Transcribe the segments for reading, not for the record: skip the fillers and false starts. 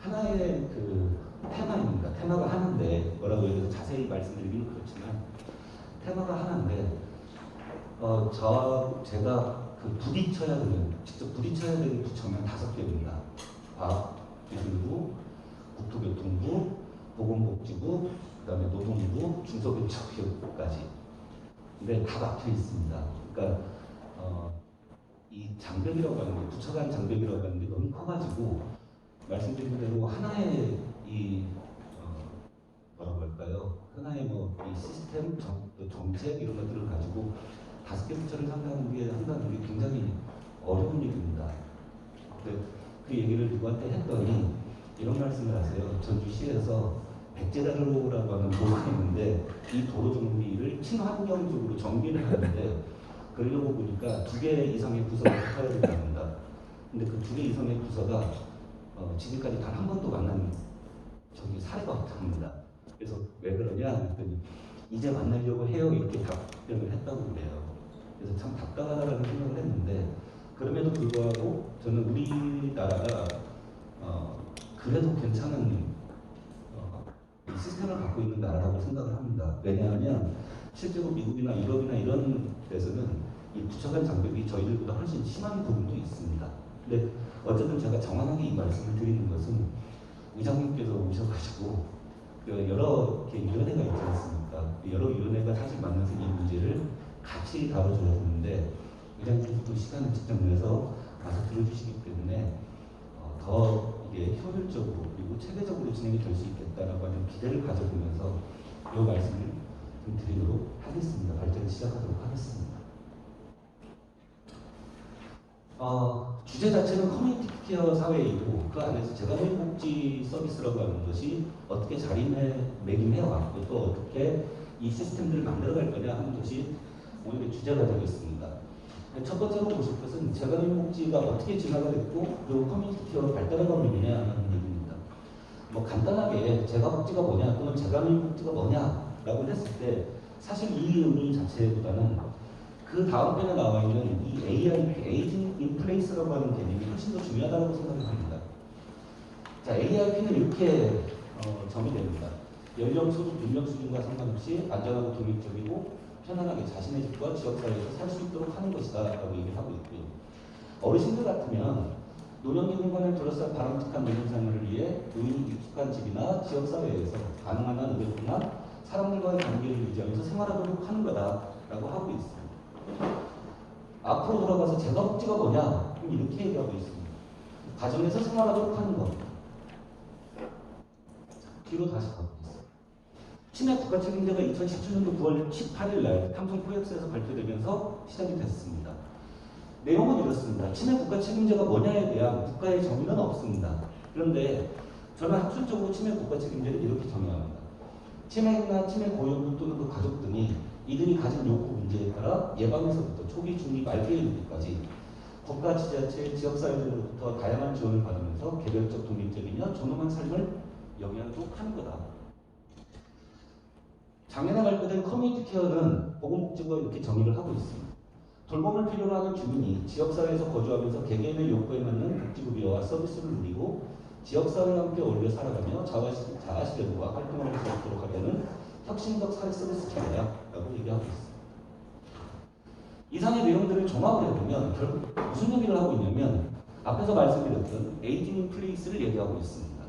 하나의 그 테마입니다. 테마가 하나인데 뭐라고 여기서 자세히 말씀드리기는 그렇지만 테마가 하나인데 제가 그 부딪혀야 되는 직접 부딪혀야 되는 부처는 5개입니다. 과학기술부, 국토교통부, 보건복지부, 그다음에 노동부, 중소벤처기업까지. 근데 다 막혀 있습니다. 그러니까 이 장벽이라고 하는 게 부처 간 장벽이라고 하는 게 너무 커가지고 말씀드린 대로 하나의 이 뭐라고 할까요? 하나의 뭐 이 시스템, 정책 이런 것들을 가지고 5개 부처를 한다는 게 굉장히 어려운 일입니다. 근데 그 얘기를 누구한테 했더니 이런 말씀을 하세요. 전주시에서 백제다로라고 하는 도로가 있는데 이 도로 정비를 친환경적으로 정비를 하는데 그러려고 보니까 2개 이상의 부서가 붙어야 된답니다. 근데 그 2개 이상의 부서가 지금까지 단 한 번도 만난 사례가 없답니다. 그래서 왜 그러냐 했더니 이제 만나려고 해요 이렇게 답변을 했다고 그래요. 그래서 참 답답하다라는 생각을 했는데 그럼에도 불구하고 저는 우리나라가 그래도 괜찮은 시스템을 갖고 있는 나라라고 생각을 합니다. 왜냐하면 실제로 미국이나 유럽이나 이런 데서는 이 부처 간 장벽이 저희들보다 훨씬 심한 부분도 있습니다. 근데 어쨌든 제가 정확하게 이 말씀을 드리는 것은 의장님께서 오셔가지고 여러 개 위원회가 있지 않습니까? 여러 위원회가 사실 만나서 이 문제를 같이 다뤄줘야 되는데 의장님께서도 시간을 직접 내서 와서 들어주시기 때문에 더 이게 효율적으로 그리고 체계적으로 진행이 될 수 있겠다라고 하는 기대를 가져보면서 이 말씀을 좀 드리도록 하겠습니다. 발전을 시작하도록 하겠습니다. 주제 자체는 커뮤니티 케어 사회이고 그 안에서 재가족복지 서비스라고 하는 것이 어떻게 자리매김해 왔고 또 어떻게 이 시스템들을 만들어갈 거냐 하는 것이 오늘의 주제가 되겠습니다. 첫 번째로 보실 것은 재가족복지가 어떻게 진화가 됐고 그리고 커뮤니티 케어로 발달해가고 있느냐 하는 얘기입니다. 뭐 간단하게 재가복지가 뭐냐 또는 재가족복지가 뭐냐라고 했을 때 사실 이 의미 자체보다는 그 다음 편에 나와 있는 이 AIP, 에이징 인 플레이스라고 하는 개념이 훨씬 더 중요하다고 생각을 합니다. 자, AIP는 이렇게 정의됩니다. 연령, 소득, 능력 수준과 상관없이 안전하고 독립적이고 편안하게 자신의 집과 지역사회에서 살 수 있도록 하는 것이다 라고 얘기를 하고 있고요. 어르신들 같으면 노령기금관을 둘러싼 바람직한 노동 생활을 위해 노인이 익숙한 집이나 지역사회에서 가능한 한 의료나 사람들과의 관계를 유지하면서 생활하도록 하는 거다라고 하고 있습니다. 앞으로 돌아가서 재가복지가 뭐냐? 이렇게 얘기하고 있습니다. 가정에서 생활하도록 하는 것. 뒤로 다시 가보겠습니다. 치매 국가 책임제가 2017년도 9월 18일 날 삼성 코엑스에서 발표되면서 시작이 됐습니다. 내용은 이렇습니다. 치매 국가 책임제가 뭐냐에 대한 국가의 정의는 없습니다. 그런데 저는 학술적으로 치매 국가 책임제를 이렇게 정의합니다. 치매나 치매 고용군 또는 그 가족 등이 이들이 가진 욕구 문제에 따라 예방에서부터 초기, 중기, 말기에 이르기까지 국가, 지자체, 지역사회들로부터 다양한 지원을 받으면서 개별적, 독립적이며 존엄한 삶을 영위하도록 하는 거다. 작년에 발표된 커뮤니티 케어는 보건복지부가 이렇게 정의를 하고 있습니다. 돌봄을 필요로 하는 주민이 지역사회에서 거주하면서 개개인의 욕구에 맞는 복지급여와 서비스를 누리고 지역사회와 함께 어울려 살아가며 자아실현과 활동을 할 수 있도록 하려는 혁신적 사회 서비스 체계라고 얘기하고 있습니다. 이상의 내용들을 종합을 해보면 결국 무슨 얘기를 하고 있냐면 앞에서 말씀드렸던 에이징 인 플레이스를 얘기하고 있습니다.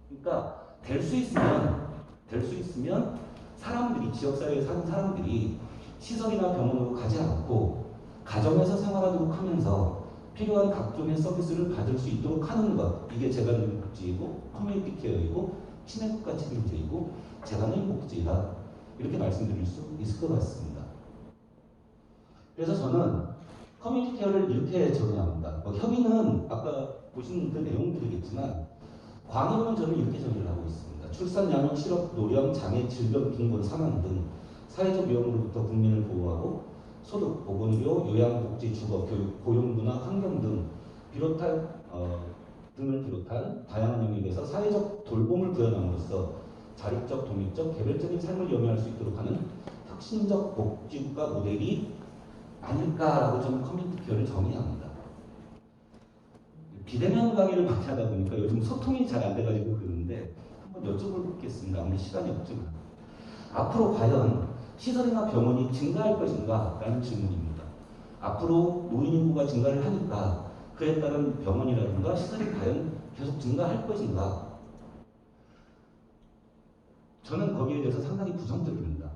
그러니까 될 수 있으면 사람들이 지역사회에 사는 사람들이 시설이나 병원으로 가지 않고 가정에서 생활하도록 하면서 필요한 각종의 서비스를 받을 수 있도록 하는 것, 이게 재가족복지이고 커뮤니티 케어이고 치매국가 책임제이고 재가족복지이다, 이렇게 말씀드릴 수 있을 것 같습니다. 그래서 저는 커뮤니티 케어를 이렇게 정의합니다. 협의는 아까 보신 그 내용들이겠지만 광의로는 저는 이렇게 정의를 하고 있습니다. 출산, 양육, 실업, 노령, 장애, 질병, 빈곤, 사망 등 사회적 위험으로부터 국민을 보호하고 소득, 보건의료, 요양복지, 주거, 교육, 고용문화, 환경 등을 비롯한 다양한 영역에서 사회적 돌봄을 부여함으로써 자립적, 독립적, 개별적인 삶을 영위할 수 있도록 하는 혁신적 복지국가 모델이 아닐까라고 저는 커뮤니티 케어를 정의합니다. 비대면 강의를 많이 하다 보니까 요즘 소통이 잘 안 돼가지고 그러는데 한번 여쭤보겠습니다. 아무리 시간이 없지만 앞으로 과연 시설이나 병원이 증가할 것인가? 라는 질문입니다. 앞으로 노인 인구가 증가를 하니까 그에 따른 병원이라든가 시설이 과연 계속 증가할 것인가? 저는 거기에 대해서 상당히 부정적입니다.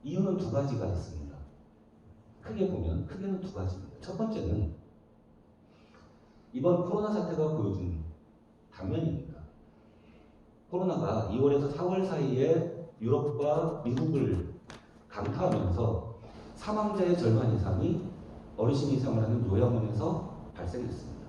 이유는 두 가지가 있습니다. 크게는 두 가지입니다. 첫 번째는 이번 코로나 사태가 보여준 단면입니다. 코로나가 2월에서 4월 사이에 유럽과 미국을 강타하면서 사망자의 절반 이상이 어르신 이상을 하는 요양원에서 발생했습니다.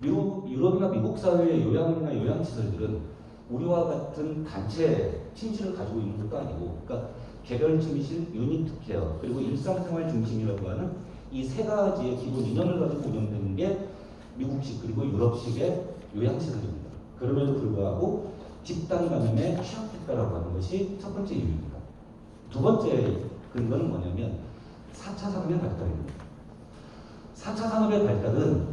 유럽이나 미국 사회의 요양원이나 요양시설들은 우리와 같은 단체 침실을 가지고 있는 것도 아니고, 그러니까 개별 침실, 유니트 케어, 그리고 일상생활 중심이라고 하는 이 세 가지의 기본 이념을 가지고 운영되는 게 미국식 그리고 유럽식의 요양시설입니다. 그럼에도 불구하고 집단 감염에 취약했다라고 하는 것이 첫 번째 이유입니다. 두 번째 근거는 뭐냐면 4차 산업의 발달입니다. 4차 산업의 발달은,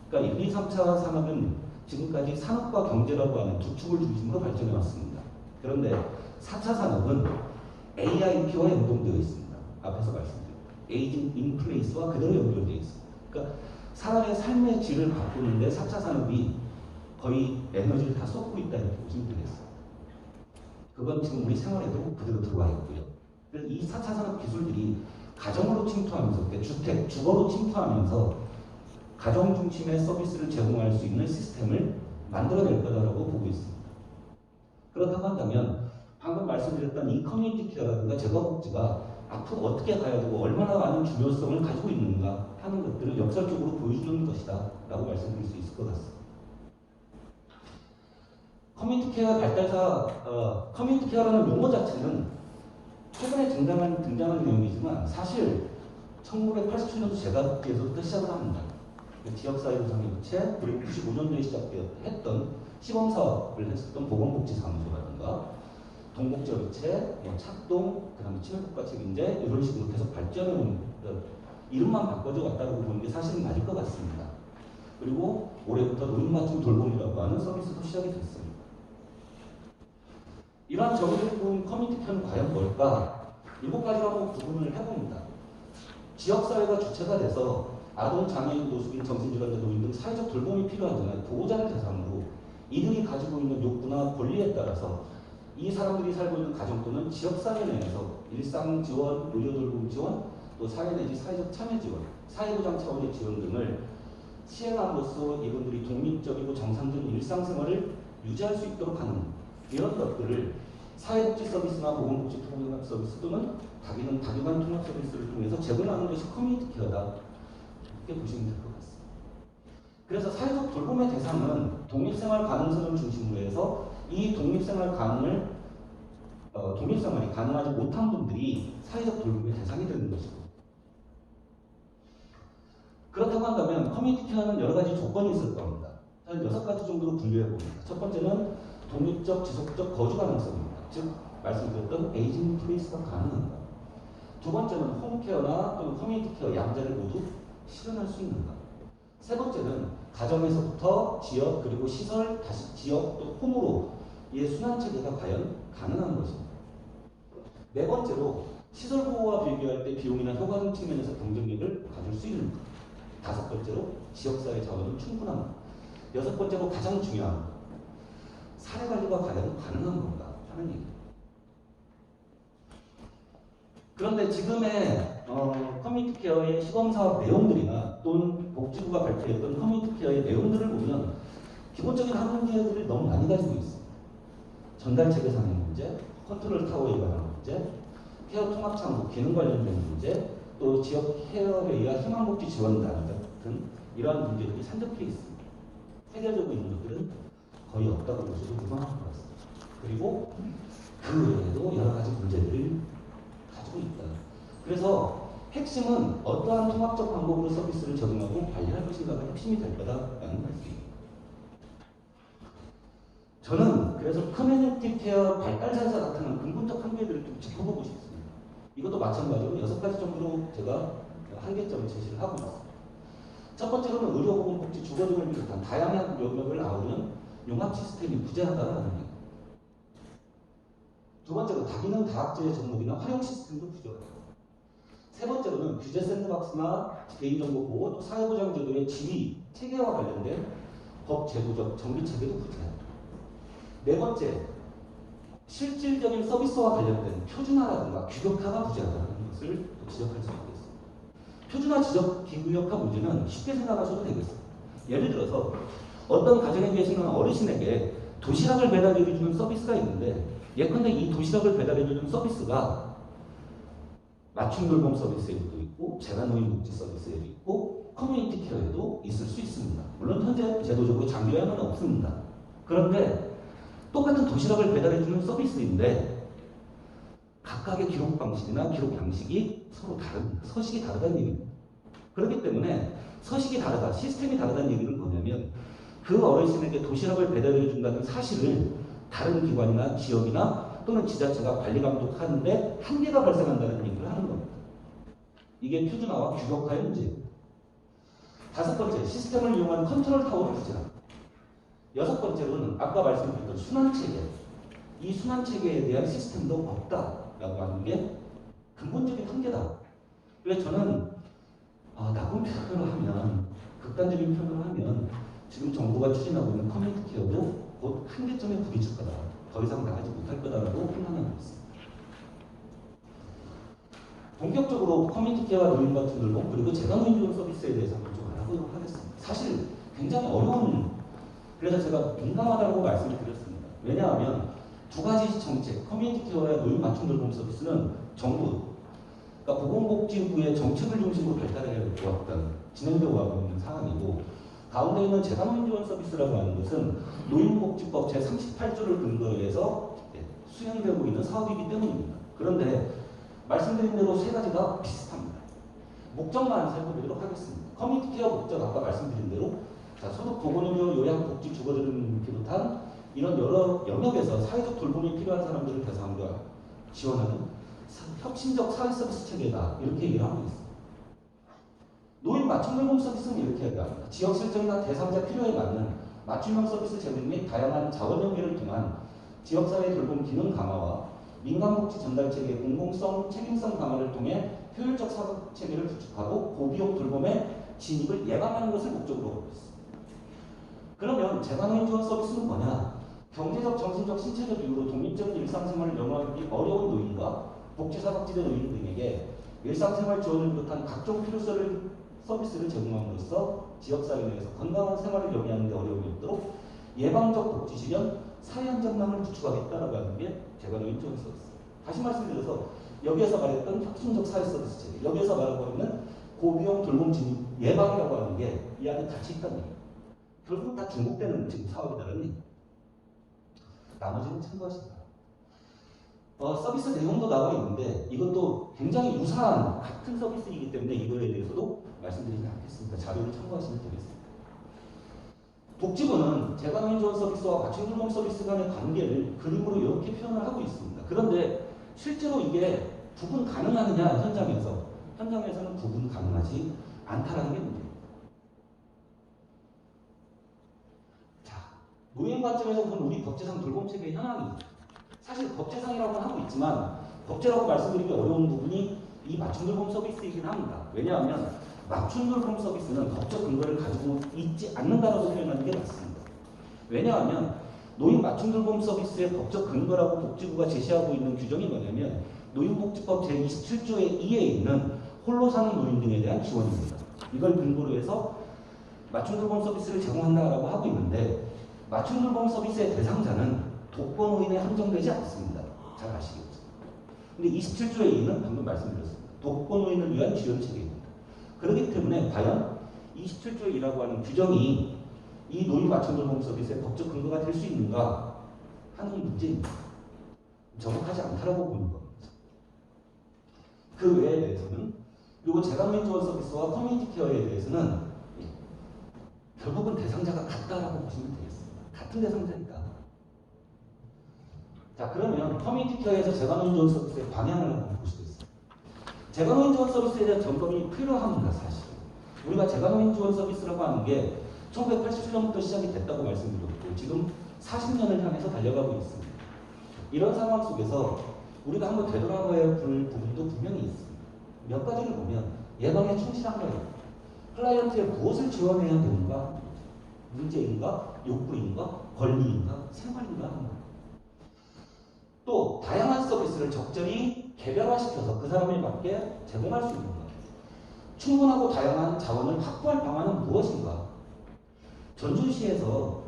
그러니까 1, 2, 3차 산업은 지금까지 산업과 경제라고 하는 두 축을 중심으로 발전해 왔습니다. 그런데 4차 산업은 AIP와 연동되어 있습니다. 앞에서 말씀드린 에이징 인 플레이스와 그대로 연결되어 있습니다. 그러니까 사람의 삶의 질을 바꾸는데 4차 산업이 거의 에너지를 다 쏟고 있다 이렇게 보시면 되겠어요. 그건 지금 우리 생활에도 그대로 들어와 있고요. 그래서 이 4차 산업 기술들이 가정으로 침투하면서, 그러니까 주택, 주거로 침투하면서 가정 중심의 서비스를 제공할 수 있는 시스템을 만들어낼 거다라고 보고 있습니다. 그렇다고 한다면 방금 말씀드렸던 이 커뮤니티 케어라든가 재가복지가 앞으로 어떻게 가야 되고 얼마나 많은 중요성을 가지고 있는가 하는 것들을 역설적으로 보여주는 것이다 라고 말씀드릴 수 있을 것 같습니다. 커뮤니티 케어 발달사, 커뮤니티 케어라는 용어 자체는 최근에 등장한 내용이지만 사실 1987년도 재가복지에서부터 시작을 합니다. 지역사회보상의 부채, 그리고 95년도에 시작했던 시범사업을 했었던 보건복지사무소라든가 동복지업체, 착동, 그 다음에 치매국가 책임제 이런 식으로 계속 발전해온, 이름만 바꿔줘 왔다고 보는 게 사실은 맞을 것 같습니다. 그리고 올해부터 노인맞춤 돌봄이라고 하는 서비스도 시작이 됐습니다. 이러한 정의적인 커뮤니티 케어는 과연 뭘까? 7가지로 한번 구분을 해봅니다. 지역사회가 주체가 돼서 아동, 장애인, 노숙인, 정신질환자, 노인 등 사회적 돌봄이 필요하잖아요. 보호자를 대상으로 이들이 가지고 있는 욕구나 권리에 따라서 이 사람들이 살고 있는 가정 또는 지역사회 내에서 일상 지원, 의료 돌봄 지원, 또 사회 내지 사회적 참여 지원, 사회보장 차원의 지원 등을 시행함으로써 이분들이 독립적이고 정상적인 일상생활을 유지할 수 있도록 하는 이런 것들을 사회복지 서비스나 보건복지 통합 서비스 또는 다기관 통합 서비스를 통해서 제공하는 것이 커뮤니티 케어다. 이렇게 보시면 될 것 같습니다. 그래서 사회적 돌봄의 대상은 독립생활 가능성을 중심으로 해서 이 독립생활이 가능하지 못한 분들이 사회적 돌봄의 대상이 되는 것이고, 그렇다고 한다면 커뮤니티 케어는 여러 가지 조건이 있을 겁니다. 한 6가지 정도로 분류해 봅니다. 첫 번째는 독립적, 지속적 거주 가능성입니다. 즉 말씀드렸던 에이징 플레이스가 가능한가. 두 번째는 홈케어나 또는 커뮤니티 케어 양자를 모두 실현할 수 있는가. 세 번째는 가정에서부터 지역 그리고 시설 다시 지역 또 홈으로의 순환 체계가 과연 가능한 것입니다. 네 번째로 시설 보호와 비교할 때 비용이나 효과성 측면에서 경쟁력을 가질 수 있는가. 다섯 번째로 지역사회 자원은 충분한가. 여섯 번째로 가장 중요한 것, 사례 관리가 과연 가능한 건가 하는 얘기입니다. 그런데 지금의 커뮤니티 케어의 시범사업 내용들이나 또는 복지부가 발표했던 커뮤니티 케어의 내용들을 보면 기본적인 한계들을 너무 많이 가지고 있습니다. 전달 체계상의 문제, 컨트롤 타워에 관한 문제, 케어 통합 창구, 기능 관련된 문제, 또 지역 케어회의와 희망복지 지원단 같은 이러한 문제들이 산적해 있습니다. 해결되고 있는 것들은 거의 없다고 보셔도 무방할 것 같습니다. 그리고 그 외에도 여러 가지 문제들을 가지고 있다. 그래서 핵심은 어떠한 통합적 방법으로 서비스를 적용하고 관리할 것인가가 핵심이 될 거다라는 말씀입니다. 저는 그래서 커뮤니티 케어 발달사에서 나타나는 근본적 한계들을 좀 짚어보고 싶습니다. 이것도 마찬가지로 6가지 정도로 제가 한계점을 제시를 하고 있습니다. 첫 번째로는 의료보건복지, 주거 등을 비롯한 다양한 영역을 아우르는 융합 시스템이 부재하다라는 얘기. 두 번째로 다기능 다학제의 접목이나 활용 시스템도 부족하다. 세 번째로는 규제 샌드박스나 개인정보 보호, 또 사회보장 제도의 지위, 체계와 관련된 법 제도적 정비 체계도 부재하다. 네 번째, 실질적인 서비스와 관련된 표준화라든가 규격화가 부재하다는 것을 또 지적할 수 있습니다. 표준화 지적 비규격화 문제는 쉽게 생각하셔도 되겠습니다. 예를 들어서 어떤 가정에 계시는 어르신에게 도시락을 배달해주는 서비스가 있는데, 예컨대 이 도시락을 배달해주는 서비스가 맞춤 돌봄 서비스에도 있고 재난노인 복지 서비스에도 있고 커뮤니티 케어에도 있을 수 있습니다. 물론 현재 제도적으로 장려하는 없습니다. 그런데 똑같은 도시락을 배달해주는 서비스인데 각각의 기록 방식이나 기록 양식이 서로 다릅니다. 서식이 다르다는 얘기입니다. 그렇기 때문에 서식이 다르다, 시스템이 다르다는 얘기는 뭐냐면 그 어르신에게 도시락을 배달해 준다는 사실을 다른 기관이나 지역이나 또는 지자체가 관리 감독하는데 한계가 발생한다는 얘기를 하는 겁니다. 이게 표준화와 규격화의 문제입니다. 다섯 번째, 시스템을 이용한 컨트롤 타워를 부재합니다. 여섯 번째로는 아까 말씀드렸던 순환체계, 이 순환체계에 대한 시스템도 없다라고 하는 게 근본적인 한계다. 그래서 저는 나쁜 표현을 하면, 극단적인 표현을 하면 지금 정부가 추진하고 있는 커뮤니티 케어도 곧 한계점에 부딪힐 거다. 더 이상 나가지 못할 거다라고 판단하고 있습니다. 본격적으로 커뮤니티 케어와 노인 같은 돌봄 그리고 재난노인 지원 서비스에 대해서 한번 좀 알아보도록 하겠습니다. 사실 굉장히 어려운, 그래서 제가 민감하다고 말씀을 드렸습니다. 왜냐하면 두 가지 정책, 커뮤니티 케어와 노인 맞춤 돌봄 서비스는 정부, 그러니까 보건복지부의 정책을 중심으로 발달해 왔던, 진행되어 가고 있는 상황이고, 가운데 있는 재난노인 지원 서비스라고 하는 것은 노인복지법 제38조를 근거로 해서 수행되고 있는 사업이기 때문입니다. 그런데 말씀드린 대로 세 가지가 비슷합니다. 목적만 살펴보도록 하겠습니다. 커뮤니티 케어 목적, 아까 말씀드린 대로 소득 보건의료, 요양, 복지, 주거 등을 비롯한 이런 여러 영역에서 사회적 돌봄이 필요한 사람들을 대상으로 지원하는 혁신적 사회 서비스 체계다, 이렇게 얘기를 하고 있습니다. 노인 맞춤 돌봄 서비스는 이렇게 얘기합니다. 지역 실정이나 대상자 필요에 맞는 맞춤형 서비스 제공 및 다양한 자원 연계를 통한 지역사회 돌봄 기능 강화와 민간복지 전달 체계 공공성, 책임성 강화를 통해 효율적 사업 체계를 구축하고 고비용 돌봄의 진입을 예방하는 것을 목적으로 하고 있습니다. 그러면 재난노인 지원 서비스는 뭐냐? 경제적, 정신적, 신체적 이유로 독립적인 일상생활을 영위하기 어려운 노인과 복지사각지대 노인 등에게 일상생활 지원을 비롯한 각종 필요서를 서비스를 제공함으로써 지역사회 내에서 건강한 생활을 영위하는 데 어려움이 없도록 예방적 복지 실현, 사회 안전망을 구축하겠다라고 하는 게 재난노인 지원 서비스. 다시 말씀드려서 여기에서 말했던 혁신적 사회 서비스 체계, 여기에서 말하고 있는 고비용 돌봄 진입 예방이라고 하는 게 이 안에 같이 있다는 얘기예요. 결국 다 중복되는 지금 사업이라는 얘기예요. 나머지는 참고하시기 바랍니다. 서비스 내용도 나와 있는데 이것도 굉장히 유사한 같은 서비스이기 때문에 이거에 대해서도 말씀드리지 않겠습니다. 자료를 참고하시면 되겠습니다. 복지부는 재난노인 지원 서비스와 맞춤 돌봄 서비스 간의 관계를 그림으로 이렇게 표현을 하고 있습니다. 그런데 실제로 이게 구분 가능하느냐, 현장에서는 구분 가능하지 않다라는 게 문제입니다. 자, 노인 관점에서 보는 우리 법제상 돌봄 체계의 현황입니다. 사실 법제상이라고 하고 있지만 법제라고 말씀드리기 어려운 부분이 이 맞춤 돌봄 서비스이긴 합니다. 왜냐하면 맞춤 돌봄 서비스는 법적 근거를 가지고 있지 않는다라고 표현하는 게 맞습니다. 왜냐하면 노인 맞춤 돌봄 서비스의 법적 근거라고 복지부가 제시하고 있는 규정이 뭐냐면 노인복지법 제27조의 2에 있는 홀로 사는 노인 등에 대한 지원입니다. 이걸 근거로 해서 맞춤 돌봄 서비스를 제공한다라고 하고 있는데 맞춤 돌봄 서비스의 대상자는 독거노인에 한정되지 않습니다. 잘 아시겠죠? 근데 27조의 2는 방금 말씀드렸습니다. 독거노인을 위한 지원 체계입니다. 그렇기 때문에 과연 27조의 2라고 하는 규정이 이 노인 맞춤 돌봄 서비스의 법적 근거가 될 수 있는가 하는 문제입니다. 정확하지 않다라고 보는 겁니다. 그 외에 대해서는, 그리고 재난노인 지원 서비스와 커뮤니티 케어에 대해서는 결국은 대상자가 같다라고 보시면 되겠습니다. 같은 대상자니까. 자, 그러면 커뮤니티 케어에서 재난노인 지원 서비스의 방향을 한번 보시겠습니다. 재난노인 지원 서비스에 대한 점검이 필요합니다, 사실. 우리가 재가노인 지원 서비스라고 하는 게 1987년부터 시작이 됐다고 말씀드렸고 지금 40년을 향해서 달려가고 있습니다. 이런 상황 속에서 우리가 한번 되돌아봐야 할 부분도 분명히 있습니다. 몇 가지를 보면 예방에 충실한 거예요. 클라이언트에 무엇을 지원해야 되는가? 문제인가? 욕구인가? 권리인가? 생활인가? 하는 거예요. 또 다양한 서비스를 적절히 개별화시켜서 그 사람에 맞게 제공할 수 있는 것. 충분하고 다양한 자원을 확보할 방안은 무엇인가? 전주시에서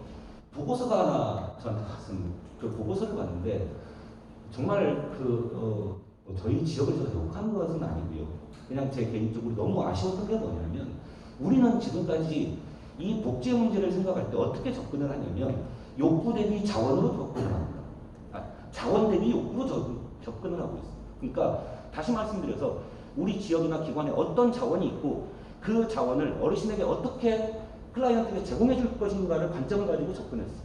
보고서가 하나 저한테 갔습니다. 그 보고서를 봤는데 정말 저희 지역을 제가 욕하는 것은 아니고요. 그냥 제 개인적으로 너무 아쉬웠던 게 뭐냐면 우리는 지금까지 이 복지 문제를 생각할 때 어떻게 접근을 하냐면 욕구 대비 자원으로 접근을 합니다. 자원 대비 욕구로 접근을 하고 있습니다. 그러니까 다시 말씀드려서 우리 지역이나 기관에 어떤 자원이 있고 그 자원을 어르신에게 어떻게 클라이언트에게 제공해 줄 것인가를 관점을 가지고 접근했어요.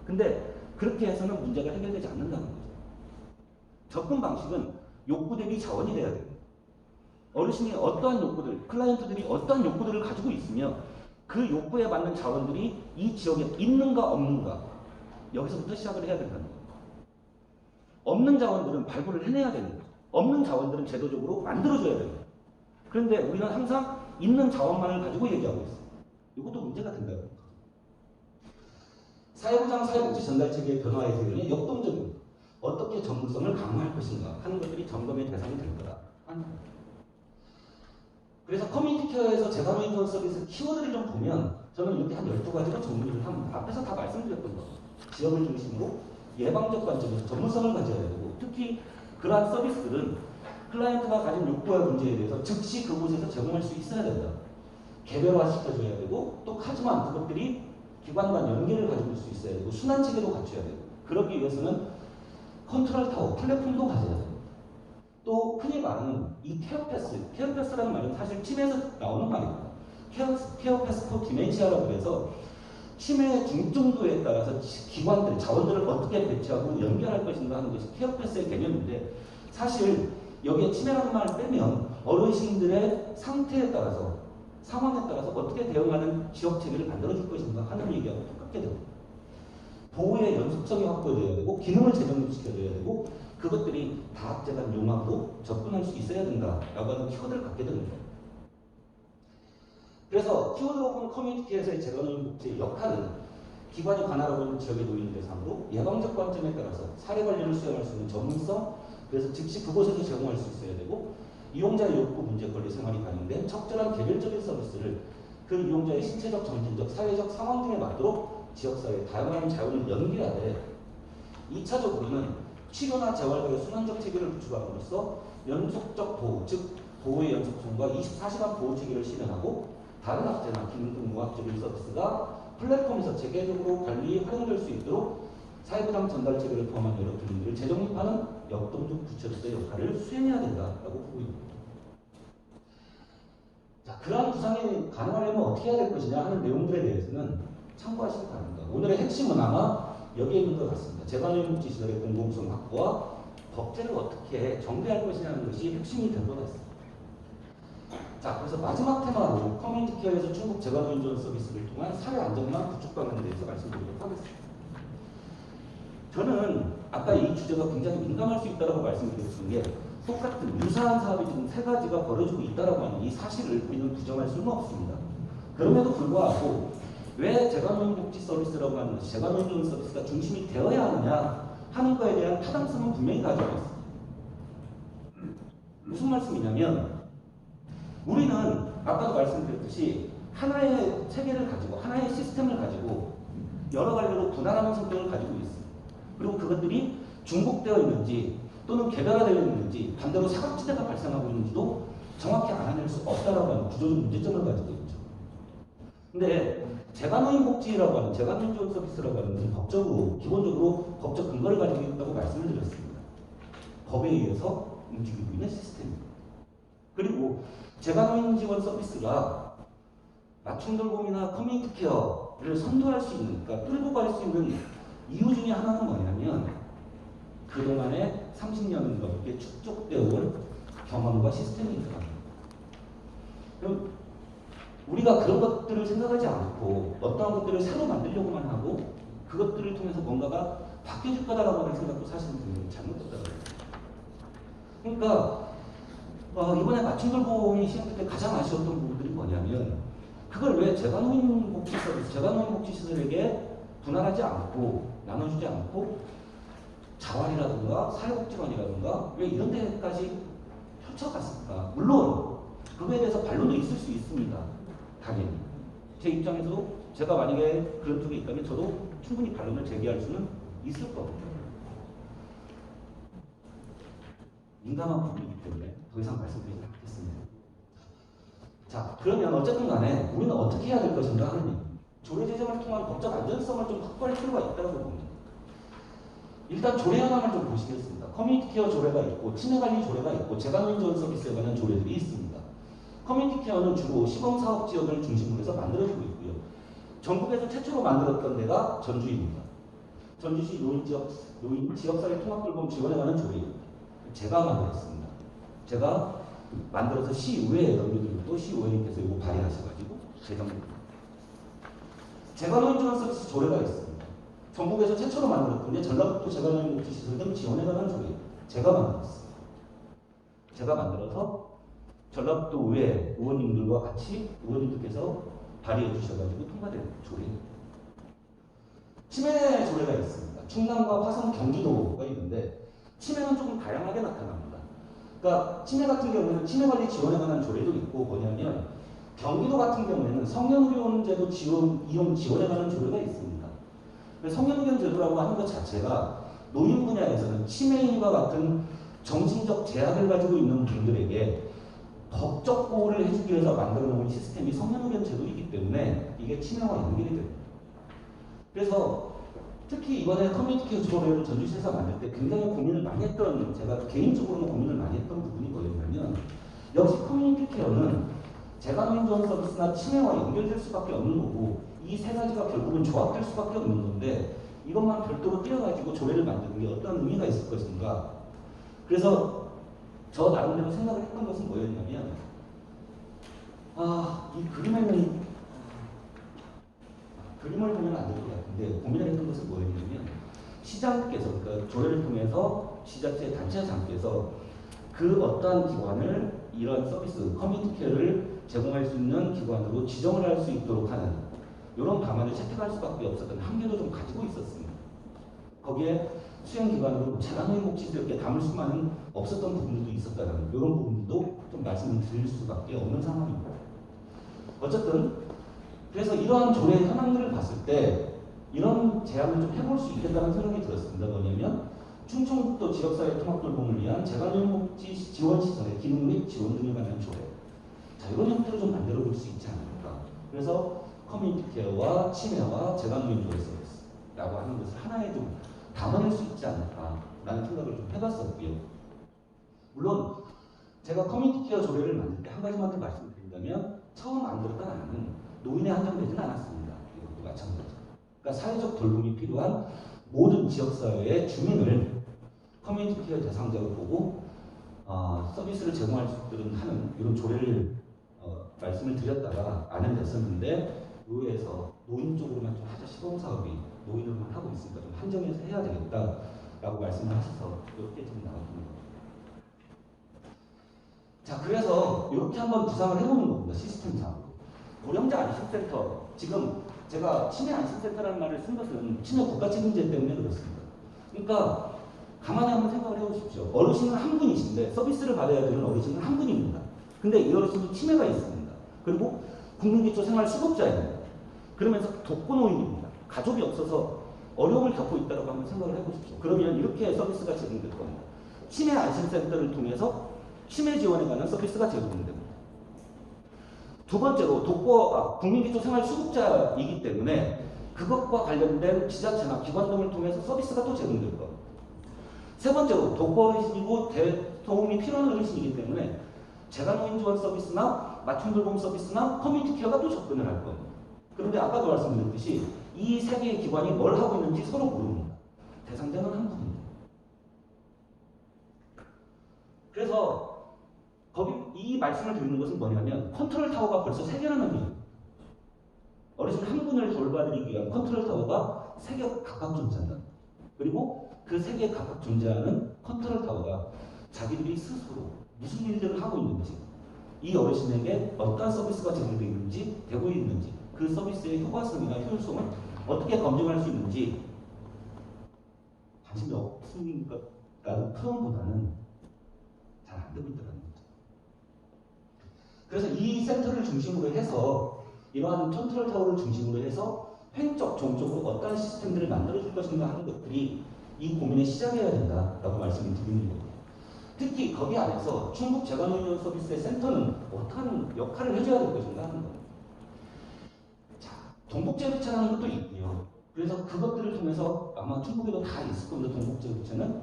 근데 그렇게 해서는 문제가 해결되지 않는다는 거죠. 접근 방식은 욕구 대비 자원이 돼야 돼요. 어르신이 어떠한 욕구들, 클라이언트들이 어떠한 욕구들을 가지고 있으며 그 욕구에 맞는 자원들이 이 지역에 있는가 없는가 여기서부터 시작을 해야 된다는 거예요. 없는 자원들은 발굴을 해내야 되는 거죠. 없는 자원들은 제도적으로 만들어줘야 됩니다. 그런데 우리는 항상 있는 자원만을 가지고 얘기하고 있어요. 이것도 문제가 된다는 거죠. 사회보장, 사회복지 전달체계의 변화에 대해 역동적인 어떻게 전문성을 강화할 것인가 하는 것들이 점검의 대상이 될 거다 하는 거예요. 그래서 커뮤니티 케어에서 재가노인 지원 서비스 키워드를 좀 보면 저는 이렇게 한 12가지로 정리를 합니다. 앞에서 다 말씀드렸던 거. 지역을 중심으로 예방적 관점에서 전문성을 가져야 되고 특히 그러한 서비스들은 클라이언트가 가진 욕구와 문제에 대해서 즉시 그곳에서 제공할 수 있어야 된다. 개별화시켜줘야 되고 또 하지만 그것들이 기관 간 연계를 가지고 있을 수 있어야 되고 순환체계도 갖춰야 되고 그러기 위해서는 컨트롤 타워, 플랫폼도 가져야 되고 또 흔히 말하는 이 케어패스라는 말은 사실 치매에서 나오는 말입니다. 케어패스 포 디멘시아라고 해서 치매의 중증도에 따라서 기관들, 자원들을 어떻게 배치하고 연결할 것인가 하는 것이 케어패스의 개념인데 사실 여기에 치매라는 말을 빼면 어르신들의 상태에 따라서 상황에 따라서 어떻게 대응하는 지역체계를 만들어줄 것인가 하는 얘기하고 똑같게 됩니다. 보호의 연속성이 확보되어야 되고 기능을 재정립시켜줘야 되고 그것들이 다학재단 융합으로 접근할 수 있어야 된다라고 하는 키워드를 갖게 되는 거예요. 그래서 키워드 오픈 커뮤니티에서의 재가노인 복지의 역할은 기관이 관할하고 있는 지역의 노인 대상으로 예방적 관점에 따라서 사례 관리를 수행할 수 있는 전문성, 그래서 즉시 그곳에서 제공할 수 있어야 되고 이용자의 욕구, 문제, 권리, 생활이 반영된 적절한 개별적인 서비스를 그 이용자의 신체적, 정신적, 사회적 상황 등에 맞도록 지역사회의 다양한 자원을 연계하되 2차적으로는 치료나 재활과의 순환적 체계를 구축함으로써 연속적 보호, 즉 보호의 연속성과 24시간 보호 체계를 실현하고 다른 학제나 기능 등 무학적인 서비스가 플랫폼에서 체계적으로 관리에 활용될 수 있도록 사회보장 전달 체계를 포함한 여러 기능들을 재정립하는 역동적 부처로서의 역할을 수행해야 된다라고 보고 있습니다. 자, 그러한 구상이 가능하려면 어떻게 해야 될 것이냐 하는 내용들에 대해서는 참고하시기 바랍니다. 오늘의 핵심은 아마 여기에 있는 것 같습니다. 재가노인 복지 시설의 공공성 확보와 법제를 어떻게 정비할 것이냐는 것이 핵심이 될 것 같습니다. 자, 그래서 마지막 테마로 커뮤니티 케어에서 충북 재가노인 지원 서비스를 통한 사회 안정망 구축 방안에 대해서 말씀드리도록 하겠습니다. 저는 아까 이 주제가 굉장히 민감할 수 있다고 말씀드렸던 게 똑같은 유사한 사업이 지금 3가지가 벌어지고 있다고 하는 이 사실을 우리는 부정할 수는 없습니다. 그럼에도 불구하고 왜 재가노인 복지 서비스라고 하는 것이 재가노인 지원 서비스가 중심이 되어야 하느냐 하는 거에 대한 타당성은 분명히 가지고 있습니다. 무슨 말씀이냐면 우리는 아까도 말씀드렸듯이 하나의 체계를 가지고 하나의 시스템을 가지고 여러 갈래로 분할하는 성격을 가지고 있습니다. 그리고 그것들이 중복되어 있는지 또는 개별화되어 있는지 반대로 사각지대가 발생하고 있는지도 정확히 알아낼 수 없다라고 하는 구조적 문제점을 가지고 있죠. 근데 재가노인 복지라고 하는 재가노인 지원 서비스라고 하는 것은 법적으로 기본적으로 법적 근거를 가지고 있다고 말씀을 드렸습니다. 법에 의해서 움직이고 있는 시스템입니다. 그리고 재가노인 지원 서비스가 맞춤 돌봄이나 커뮤니티 케어를 선도할 수 있는, 그러니까 끌고 갈 수 있는 이유 중에 하나는 뭐냐면 그동안에 30년 넘게 축적되어 온 경험과 시스템이 있다. 그럼 우리가 그런 것들을 생각하지 않고 어떠한 것들을 새로 만들려고만 하고 그것들을 통해서 뭔가가 바뀌어질 거다라고 하는 생각도 사실은 잘못됐다고요. 그러니까 이번에 맞춤돌봄이 시행될 때 가장 아쉬웠던 부분들이 뭐냐면 그걸 왜 재가노인복지 서비스, 재가노인복지시설에게 분할하지 않고 나눠주지 않고 자활이라든가 사회복지관이라든가 왜 이런 데까지 펼쳐갔을까? 물론 그거에 대해서 반론도 있을 수 있습니다. 당연히. 제 입장에서 제가 만약에 그런 쪽에 있다면 저도 충분히 반론을 제기할 수는 있을 거거든요. 민감한 부분이기 때문에 더 이상 말씀드리지 않겠습니다. 자, 그러면 어쨌든 간에 우리는 어떻게 해야 될 것인가 하는 얘기입니다. 조례 제정을 통한 법적 안전성을 좀 확보할 필요가 있다고 봅니다. 일단 조례 하나만 좀 보시겠습니다. 커뮤니티 케어 조례가 있고 치매관리 조례가 있고 재가노인 지원 서비스에 관한 조례들이 있습니다. 커뮤니티 케어는 주로 시범사업 지역을 중심으로 해서 만들어지고 있고요. 전국에서 최초로 만들었던 데가 전주입니다. 전주시 노인 지역사회 통합돌봄 지원에 관한 조례입니다. 제가 만들었습니다. 제가 만들어서 시의회에 넘겨드리고 또 시의회님께서 이거 발의하셔가지고 제정됩니다. 재가노인 지원 서비스 조례가 있습니다. 전국에서 최초로 만들었던 게 전라북도 재가노인 복지시설 등 지원에 관한 조례 제가 만들었습니다. 제가 만들어서 전라북도 의회 의원님들과 같이 의원님들께서 발의해 주셔가지고 통과된 조례입니다. 치매 조례가 있습니다. 충남과 화성, 경기도가 있는데 치매는 조금 다양하게 나타납니다. 그러니까 치매 같은 경우는 치매관리 지원에 관한 조례도 있고 뭐냐면 경기도 같은 경우에는 성년의료원제도 이용 지원에 관한 조례가 있습니다. 성년의료원제도라고 하는 것 자체가 노인 분야에서는 치매인과 같은 정신적 제약을 가지고 있는 분들에게 법적 보호를 해주기 위해서 만들어 놓은 시스템이 성년의료원제도이기 때문에 이게 치매와 연결이 됩니다. 그래서 특히 이번에 커뮤니티 케어 조례를 전주시에서 만들 때 굉장히 고민을 많이 했던, 제가 개인적으로는 고민을 많이 했던 부분이 뭐였냐면 역시 커뮤니티 케어는 재가노인 지원 서비스나 치매와 연결될 수밖에 없는 거고 이 세 가지가 결국은 조합될 수밖에 없는 건데 이것만 별도로 띄어가지고 조례를 만드는 게 어떤 의미가 있을 것인가. 그래서 저 나름대로 생각을 했던 것은 뭐였냐면 이 그림을 보면 안 될 것 같은데 고민을 했던 것은 뭐였냐면 시장께서, 그러니까 조례를 통해서 지자체 단체장께서 그 어떠한 기관을 이런 서비스, 커뮤니티 케어를 제공할 수 있는 기관으로 지정을 할 수 있도록 하는 이런 방안을 채택할 수밖에 없었던 한계도 좀 가지고 있었습니다. 거기에 수행기관으로 재가노인 복지스럽게 담을 수만은 없었던 부분들도 있었다는 이런 부분도 좀 말씀을 드릴 수밖에 없는 상황입니다. 어쨌든 그래서 이러한 조례 현황들을 봤을 때 이런 제안을 좀 해볼 수 있겠다는 생각이 들었습니다. 뭐냐면 충청북도 지역사회 통합돌봄을 위한 재가노인 복지 지원시설의 기능 및 지원 등에 관한 조례. 자, 이런 형태로 좀 만들어 볼 수 있지 않을까. 그래서 커뮤니티 케어와 치매와 재가노인 지원 서비스라고 하는 것을 하나에 좀 담아낼 수 있지 않을까라는 생각을 좀 해봤었고요. 물론 제가 커뮤니티 케어 조례를 만들 때 한 가지만 더 말씀드린다면 처음 만들었던 안은 노인에 한정되지는 않았습니다. 이것도 마찬가지죠. 그러니까 사회적 돌봄이 필요한 모든 지역사회의 주민을 커뮤니티 케어 대상자로 보고 서비스를 제공할 수 있도록 하는 이런 조례를 말씀을 드렸다가 안은 됐었는데 의회에서 노인 쪽으로만 좀 하자, 시범사업이 노인으로만 하고 있으니까 좀 한정해서 해야 되겠다라고 말씀을 하셔서 이렇게 좀 나왔습니다. 자, 그래서 이렇게 한번 구상을 해보는 겁니다. 시스템상으로. 고령자 안심센터, 지금 제가 치매 안심센터라는 말을 쓴 것은 치매 국가책임제 때문에 그렇습니다. 그러니까 가만히 한번 생각을 해보십시오. 어르신은 한 분이신데 서비스를 받아야 되는 어르신은 한 분입니다. 근데 이 어르신은 치매가 있습니다. 그리고 국민기초생활수급자입니다. 그러면서 독거노인입니다. 가족이 없어서 어려움을 겪고 있다고 한번 생각을 해보십시오. 그러면 이렇게 서비스가 제공될 겁니다. 치매 안심센터를 통해서 치매 지원에 관한 서비스가 제공됩니다. 두 번째로 국민기초생활수급자이기 때문에 그것과 관련된 지자체나 기관 등을 통해서 서비스가 또 제공될 겁니다. 세 번째로 독거 어르신이고 도움이 필요한 어르신이기 때문에 재가노인 지원 서비스나 맞춤돌봄 서비스나 커뮤니티 케어가 또 접근을 할 겁니다. 그런데 아까도 말씀드렸듯이 이 세 개의 기관이 뭘 하고 있는지 서로 모릅니다. 대상자는 한 분입니다. 그래서 거기 이 말씀을 드리는 것은 뭐냐면 컨트롤 타워가 벌써 3개라는 거예요. 어르신 한 분을 돌봐드리기 위한 컨트롤 타워가 3개 각각 존재한다. 그리고 그 3개 각각 존재하는 컨트롤 타워가 자기들이 스스로 무슨 일들을 하고 있는지, 이 어르신에게 어떤 서비스가 제공되고 있는지, 되고 있는지, 그 서비스의 효과성이나 효율성을 어떻게 검증할 수 있는지 관심이 없으니까라는 표현보다는 잘 안 되고 있다는 거죠. 그래서 이 센터를 중심으로 해서 이러한 컨트롤 타워를 중심으로 해서 횡적, 종적으로 어떠한 시스템들을 만들어줄 것인가 하는 것들이 이 고민의 시작이어야 된다라고 말씀을 드리는 거예요. 특히 거기 안에서 충북 재관운영 서비스의 센터는 어떠한 역할을 해줘야 될 것인가 하는 거예요. 자, 동북제휴차라는 것도 있고요. 그래서 그것들을 통해서 아마 충북에도 다 있을 겁니다. 동북제휴차는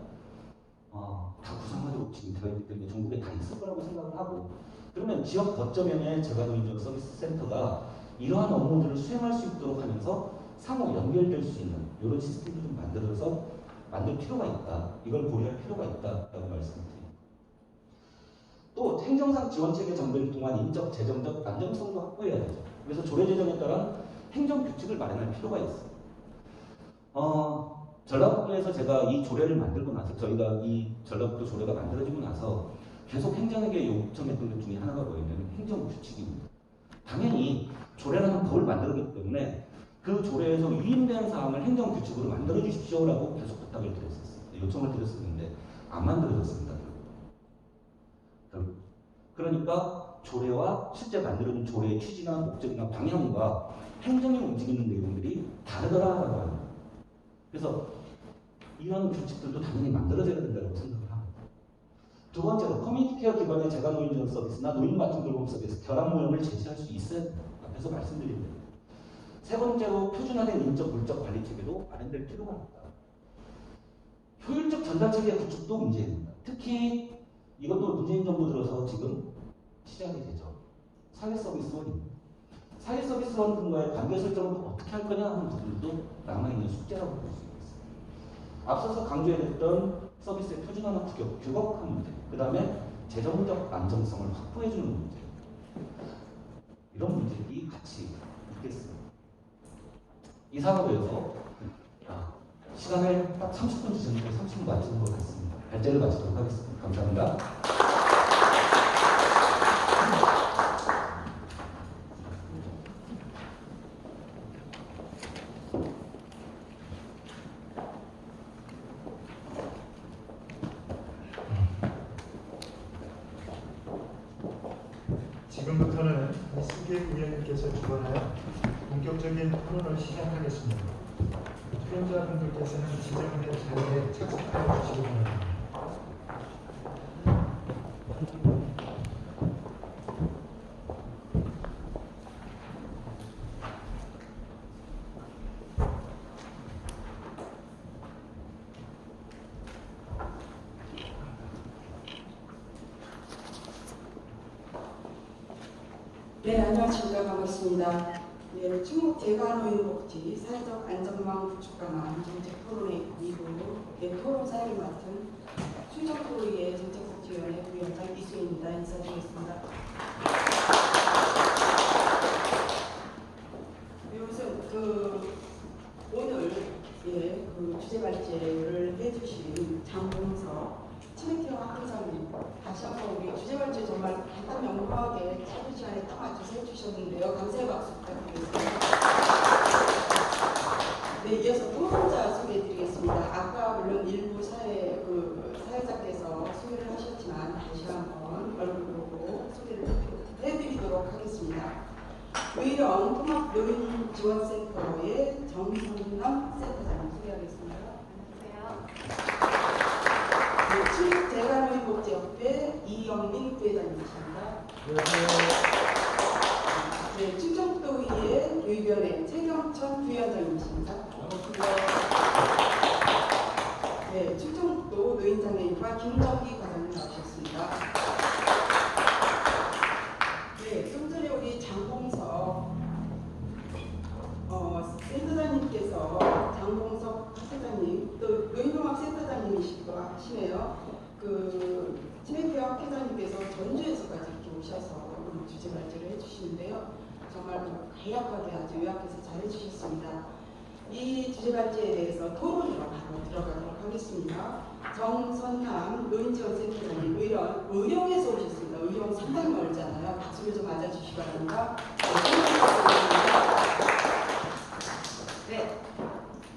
다 구성화되고 지금 되어 있기 때문에 전국에 다 있을 거라고 생각을 하고, 그러면 지역 거점형의 재관운영 서비스 센터가 이러한 업무들을 수행할 수 있도록 하면서 상호 연결될 수 있는 이런 시스템을 좀 만들어서 만들 필요가 있다. 이걸 고려할 필요가 있다라고 말씀드립니다. 또 행정상 지원체계 정비를 통한 인적, 재정적 안정성도 확보해야 되죠. 그래서 조례 제정에 따른 행정 규칙을 마련할 필요가 있어요. 전라북도에서 제가 이 조례를 만들고 나서, 저희가 이 전라북도 조례가 만들어지고 나서 계속 행정에게 요청했던 것 중에 하나가 뭐였냐면 행정 규칙입니다. 당연히 조례라는 법을 만들었기 때문에 그 조례에서 위임된 사항을 행정 규칙으로 만들어 주십시오라고 계속 부탁을 드렸었어요. 요청을 드렸었는데 안 만들어졌습니다. 그러니까 조례와 실제 만들어진 조례의 취지나 목적이나 방향과 행정이 움직이는 내용들이 다르더라라고 하는 거예요. 그래서 이런 규칙들도 당연히 만들어져야 된다고 생각을 합니다. 두 번째로 커뮤니티 케어 기반의 재가노인정 서비스나 노인 맞춤 돌봄 서비스 결합 모형을 제시할 수 있어야 됩니다. 앞에서 말씀드린 대로. 세 번째로 표준화된 인적 물적 관리 체계도 마련될 필요가 있다. 효율적 전달 체계 구축도 문제입니다. 특히 이것도 문재인 정부 들어서 지금 시작이 되죠. 사회 서비스원입니다. 사회 서비스원들과의 관계 설정을 어떻게 할 거냐 하는 부분도 남아있는 숙제라고 볼 수 있습니다. 앞서서 강조해드렸던 서비스의 표준화나 규격화 문제, 그 다음에 재정적 안정성을 확보해주는 문제, 이런 문제들이 같이 있겠습니다. 이상으로 해서 시간을 딱 30분 주셨는데 30분 맞춘 것 같습니다. 발제를 마치도록 하겠습니다. 감사합니다. 지금부터는 이승계 위원님께서 주관하여 본격적인 토론을 시작하겠습니다. 출연자분들께서는 지정된 자리에 착석하여 주시기 바랍니다. 네, 안녕하십니까. 반갑습니다. 네, 충북 재가노인복지 사회적 안전망 구축 강화 정책 토론회 2부 네, 토론 사회를 맡은 충청도의회 정책복지위원회 부위원장 이수희입니다. 인사드리겠습니다. 네, 우선 오늘 주제 발제를 해주신 장봉석 치매티와 항상님 다시 한번 우리 주제 발제 정말 간단 명료하게 짧은 시간에 딱 맞춰서 해주셨는데요. 감사의 박수 부탁드리겠습니다. 네, 이어서 또 혼자 소개해드리겠습니다. 아까 물론 일부 사회자께서 소개를 하셨지만 다시 한번 얼굴 보고 소개를 해드리도록 하겠습니다. 의령 통합노인지원센터의 정성남 센터장님 소개하겠습니다. 안녕하세요. 충북 재가노인복지협회 이영민 부회장님이십니다. 네, 충청도의회 의견회 최경천 부위원장님이십니다. 네, 충청도 노인장애인과 김정기 과장님 나오셨습니다. 네, 좀 전에 우리 장봉석 센터장님께서 장봉석 센터장님 또 노인종합센터장님이시기도 하시네요. 치매피와 회장님께서 전주에서까지 이렇게 오셔서 오늘 주제 발제를 해주시는데요. 정말 간략하게 아주 요약해서 잘 해주셨습니다. 이 주제 발제에 대해서 토론으로 바로 들어가도록 하겠습니다. 정선남 노인지원센터장님 의령에서 오셨습니다. 의령 상당히 멀잖아요. 박수를 좀 맞아주시기 바랍니다. 네,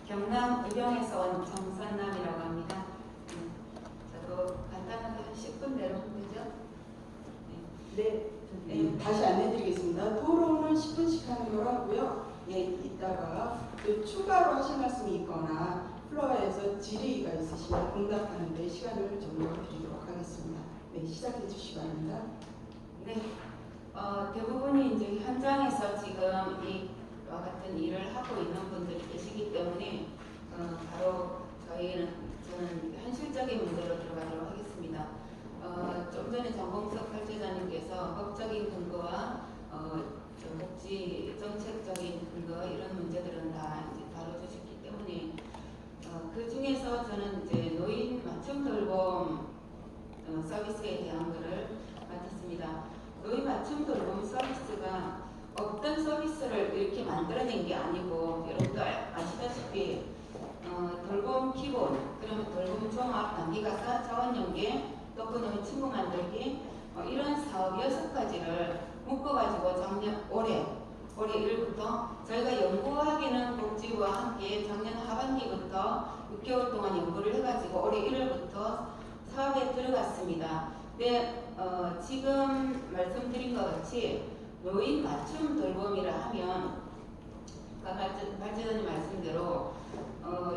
경남 의령에서 온 정선남이라고 합니다. 저도 간단하게 한 10분 내로 하면 되죠? 네, 다시 안내드리겠습니다. 토론은 10분씩 하는 거라고요. 예, 이따가 또 추가로 하실 말씀이 있거나 플로어에서 질의가 있으시면 응답하는 데 시간을 좀 드리도록 하겠습니다. 네, 시작해 주시기 바랍니다. 네, 대부분이 이제 현장에서 지금 이와 같은 일을 하고 있는 분들이 계시기 때문에 바로 저는 현실적인 문제로 들어가도록 하겠습니다. 좀 전에 정봉석 발제자님께서 법적인 근거와 복지 정책적인 근거 이런 문제들은 다 이제 다뤄주셨기 때문에 그 중에서 저는 이제 노인 맞춤 돌봄 서비스에 대한 것을 맡았습니다. 노인 맞춤 돌봄 서비스가 어떤 서비스를 이렇게 만들어낸 게 아니고 여러분도 아시다시피 돌봄 기본, 그러면 돌봄 종합, 단기가사, 자원연계, 또 그다음에 친구 만들기 이런 사업 6가지를 묶어가지고 올해 1일부터 저희가 연구하기는 복지부와 함께 작년 하반기부터 6개월 동안 연구를 해가지고 올해 1일부터 사업에 들어갔습니다. 네, 지금 말씀드린 것 같이 노인 맞춤 돌봄이라 하면 발제자님 말씀대로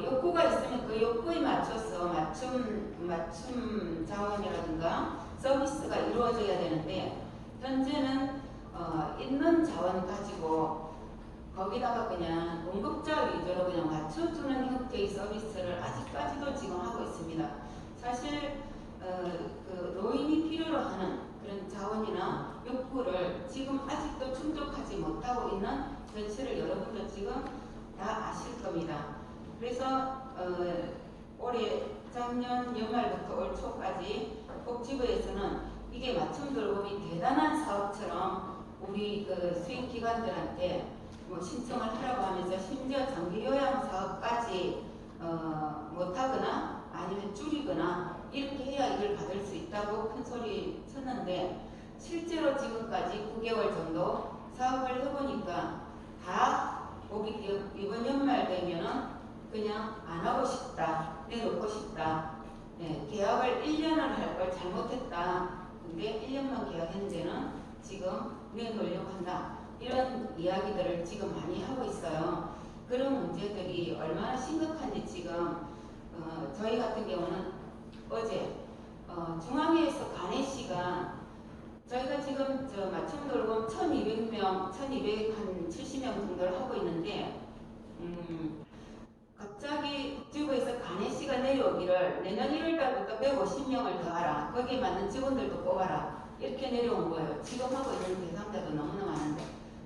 욕구가 있으면 그 욕구에 맞춰서 맞춤 자원이라든가 서비스가 이루어져야 되는데 현재는 있는 자원 가지고 거기다가 그냥 공급자 위주로 그냥 맞춰주는 형태의 서비스를 아직까지도 지금 하고 있습니다. 사실 그 노인이 필요로 하는 그런 자원이나 욕구를 지금 아직도 충족하지 못하고 있는 현실을 여러분도 지금 다 아실 겁니다. 그래서 작년 연말부터 올 초까지 복지부에서는 이게 맞춤 돌봄이 대단한 사업처럼 우리 그 수익 기관들한테 뭐 신청을 하라고 하면서 심지어 장기 요양 사업까지 못하거나 아니면 줄이거나 이렇게 해야 이걸 받을 수 있다고 큰 소리 쳤는데 실제로 지금까지 9개월 정도 사업을 해보니까 다 이번 연말 되면은 그냥 안 하고 싶다, 내놓고 싶다. 네, 계약을 1년을 할 걸 잘못했다. 근데 1년만 계약한 데는 지금 내놓으려고 한다. 이런 이야기들을 지금 많이 하고 있어요. 그런 문제들이 얼마나 심각한지 지금 저희 같은 경우는 어제 중앙회에서 간해시가 저희가 지금 맞춤 돌봄 1200명, 1270명 정도를 하고 있는데 갑자기 복지부에서 간해시가 내려오기를 내년 1월달부터 150명을 더 하라. 거기에 맞는 직원들도 뽑아라. 이렇게 내려온 거예요. 지금 하고 있는 대상자도 너무나 많은데.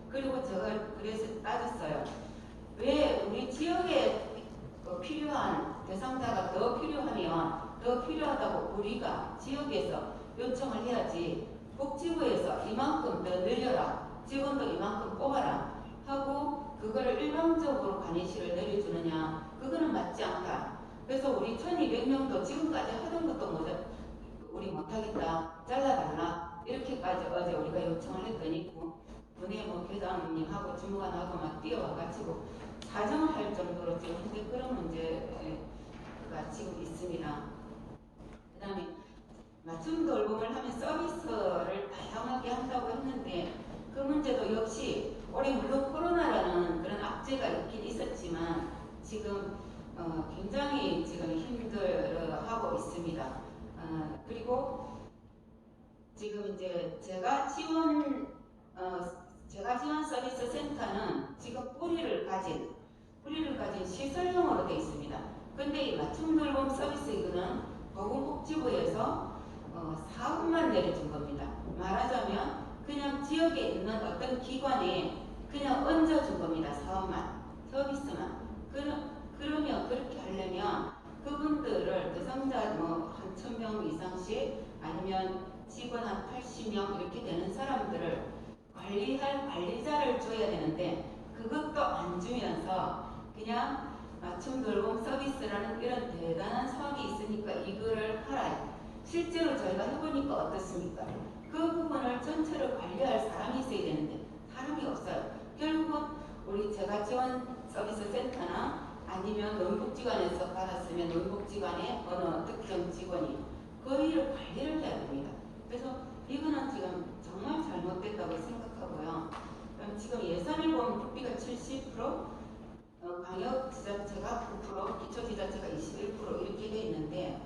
그리고 제가 그래서 따졌어요. 왜 우리 지역에 필요한 대상자가 더 필요하면 더 필요하다고 우리가 지역에서 요청을 해야지 복지부에서 이만큼 더 늘려라. 직원도 이만큼 뽑아라. 하고 그거를 일방적으로 관리실을 내려주느냐. 그거는 맞지 않다. 그래서 우리 1200명도 지금까지 하던 것도 우리 못하겠다. 잘라달라. 이렇게까지 어제 우리가 요청을 했더니 분해 계장님하고 주무관하고 막 뛰어와가지고 사정을 할 정도로 지금 현재 그런 문제가 지금 있습니다. 그 다음에 맞춤 돌봄을 하면 서비스를 다양하게 한다고 했는데 그 문제도 역시 올해 물론 코로나라는 그런 악재가 있긴 있었지만 지금 굉장히 지금 힘들어하고 있습니다. 그리고 지금 이제 제가 지원 서비스 센터는 지금 뿌리를 가진 시설형으로 되어 있습니다. 근데 이 맞춤 돌봄 서비스 이거는 보건복지부에서 사업만 내려준 겁니다. 말하자면 그냥 지역에 있는 어떤 기관에 그냥 얹어준 겁니다. 사업만, 서비스만. 그러면 그렇게 하려면 그분들을 대상자 한 1000명 60명 이상씩 아니면 직원 한 80명 이렇게 되는 사람들을 관리할 관리자를 줘야 되는데 그것도 안 주면서 그냥 맞춤 돌봄 서비스라는 이런 대단한 사업이 있으니까 이거를 하라. 실제로 저희가 해보니까 어떻습니까? 그 부분을 전체를 관리할 사람이 있어야 되는데 사람이 없어요. 결국은 우리 제가 지원 서비스 센터나 아니면 노인복지관에서 받았으면 노인복지관의 어느 특정 직원이 그 일을 관리를 해야 됩니다. 그래서 이거는 지금 정말 잘못됐다고 생각하고요. 그럼 지금 예산을 보면 국비가 70%, 광역지자체가 9%, 기초지자체가 21% 이렇게 돼 있는데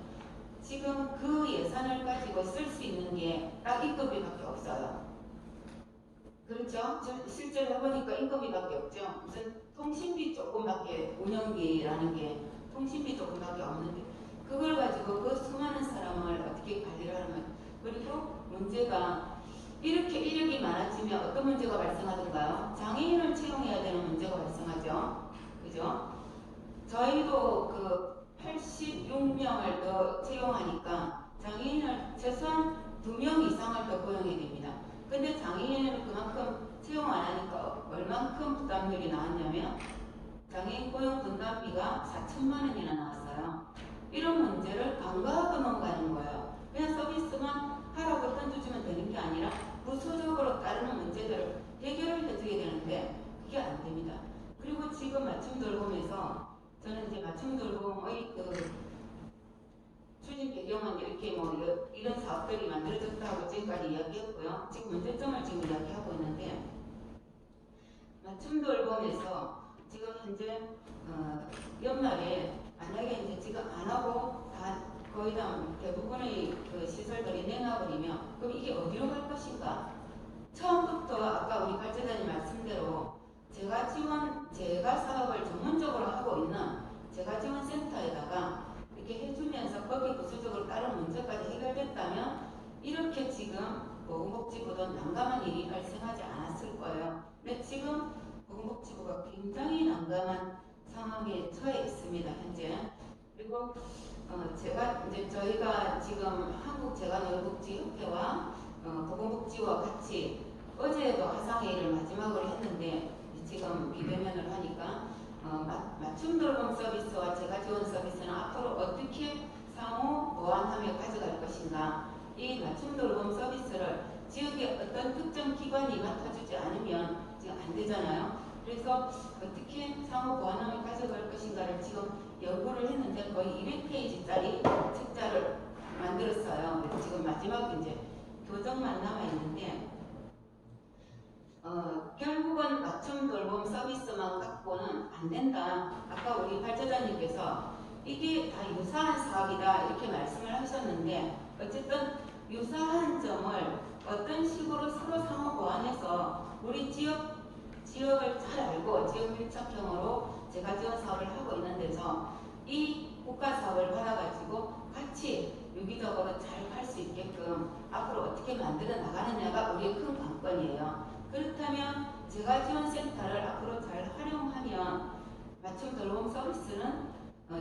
지금 그 예산을 가지고 쓸 수 있는 게 딱 인건비밖에 없어요. 그렇죠? 실제로 해보니까 인건비밖에 없죠. 무슨 통신비 조금밖에, 운영비라는 게 통신비 조금밖에 없는데 그걸 가지고 그 수많은 사람을 어떻게 관리를 하면, 그리고 문제가 이렇게 인력이 많아지면 어떤 문제가 발생하던가요? 장애인을 채용해야 되는 문제가 발생하죠. 그죠? 저희도 그 86명을 더 채용하니까 장애인을 최소한 2명 이상을 더 고용해야 됩니다. 근데 장애인을 그만큼 채용 안 하니까 얼만큼 부담률이 나왔냐면 장애인 고용 분담비가 4천만 원이나 나왔어요. 이런 문제를 간과하고 넘어가는 거예요. 그냥 서비스만 하라고 던져주면 되는 게 아니라 부수적으로 따르는 문제들을 해결을 해줘야 되는데 그게 안 됩니다. 그리고 지금 맞춤 돌봄에서 저는 이제 맞춤 돌봄의 그 추진 배경은 이렇게 뭐 이런 사업들이 만들어졌다고 지금까지 이야기했고요. 지금 문제점을 지금 이야기하고 있는데 맞춤 돌봄에서 지금 현재 연말에 만약에 이제 지금 안 하고 다 거의 다 대부분의 그 시설들이 내놔버리면 그럼 이게 어디로 갈 것인가? 처음부터 아까 우리 발제자님 말씀대로 제가 사업을 전문적으로 하고 있는 제가 지원 센터에다가 이렇게 해주면서 거기 부수적으로 다른 문제까지 해결됐다면 이렇게 지금 보건복지부도 난감한 일이 발생하지 않았을 거예요. 근데 지금 보건복지부가 굉장히 난감한 상황에 처해 있습니다, 현재. 그리고 제가 이제 저희가 지금 한국재가노인복지협회와 보건복지부와 같이 어제도 화상회의를 마지막으로 했는데 지금 비대면을 하니까 맞춤 돌봄 서비스와 제가 지원 서비스는 앞으로 어떻게 상호 보완하며 가져갈 것인가. 이 맞춤 돌봄 서비스를 지역의 어떤 특정 기관이 맡아주지 않으면 지금 안 되잖아요. 그래서 어떻게 상호 보완하며 가져갈 것인가를 지금 연구를 했는데 거의 200페이지짜리 책자를 만들었어요. 그래서 지금 마지막 이제 교정만 남아 있는데 결국은 맞춤 돌봄 서비스만 갖고는 안 된다. 아까 우리 발제자님께서 이게 다 유사한 사업이다 이렇게 말씀을 하셨는데 어쨌든 유사한 점을 어떤 식으로 서로 상호 보완해서 우리 지역을 잘 알고 지역 밀착형으로 제가 지원 사업을 하고 있는 데서 이 국가 사업을 받아가지고 같이 유기적으로 잘 할 수 있게끔 앞으로 어떻게 만들어 나가느냐가 우리의 큰 관건이에요. 그렇다면 제가 지원 센터를 앞으로 잘 활용하면 맞춤 돌봄 서비스는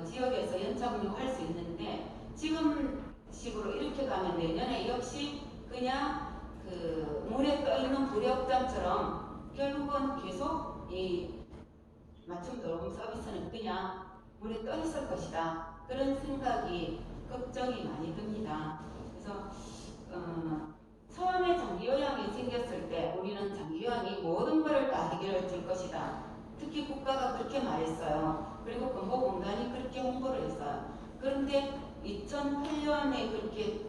지역에서 연착륙할 수 있는데 지금 식으로 이렇게 가면 내년에 역시 그냥 그 물에 떠 있는 부력장처럼 결국은 계속 이 맞춤 돌봄 서비스는 그냥 물에 떠 있을 것이다. 그런 생각이 걱정이 많이 듭니다. 그래서 처음에 장기요양이 생겼을 때 우리는 장기요양이 모든 것을 다 해결해 줄 것이다. 특히 국가가 그렇게 말했어요. 그리고 건보공단이 그렇게 홍보를 했어요. 그런데 2008년에 그렇게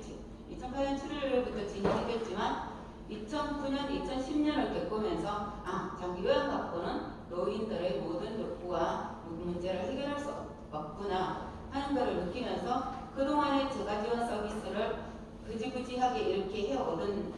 2008년 7월부터 진행이 됐지만 2009년, 2010년을 겪으면서 장기요양 갖고는 노인들의 모든 욕구와 문제를 해결할 수 없구나 하는 것을 느끼면서 그동안의 제가 지원 서비스를 그지부지하게 이렇게 해오던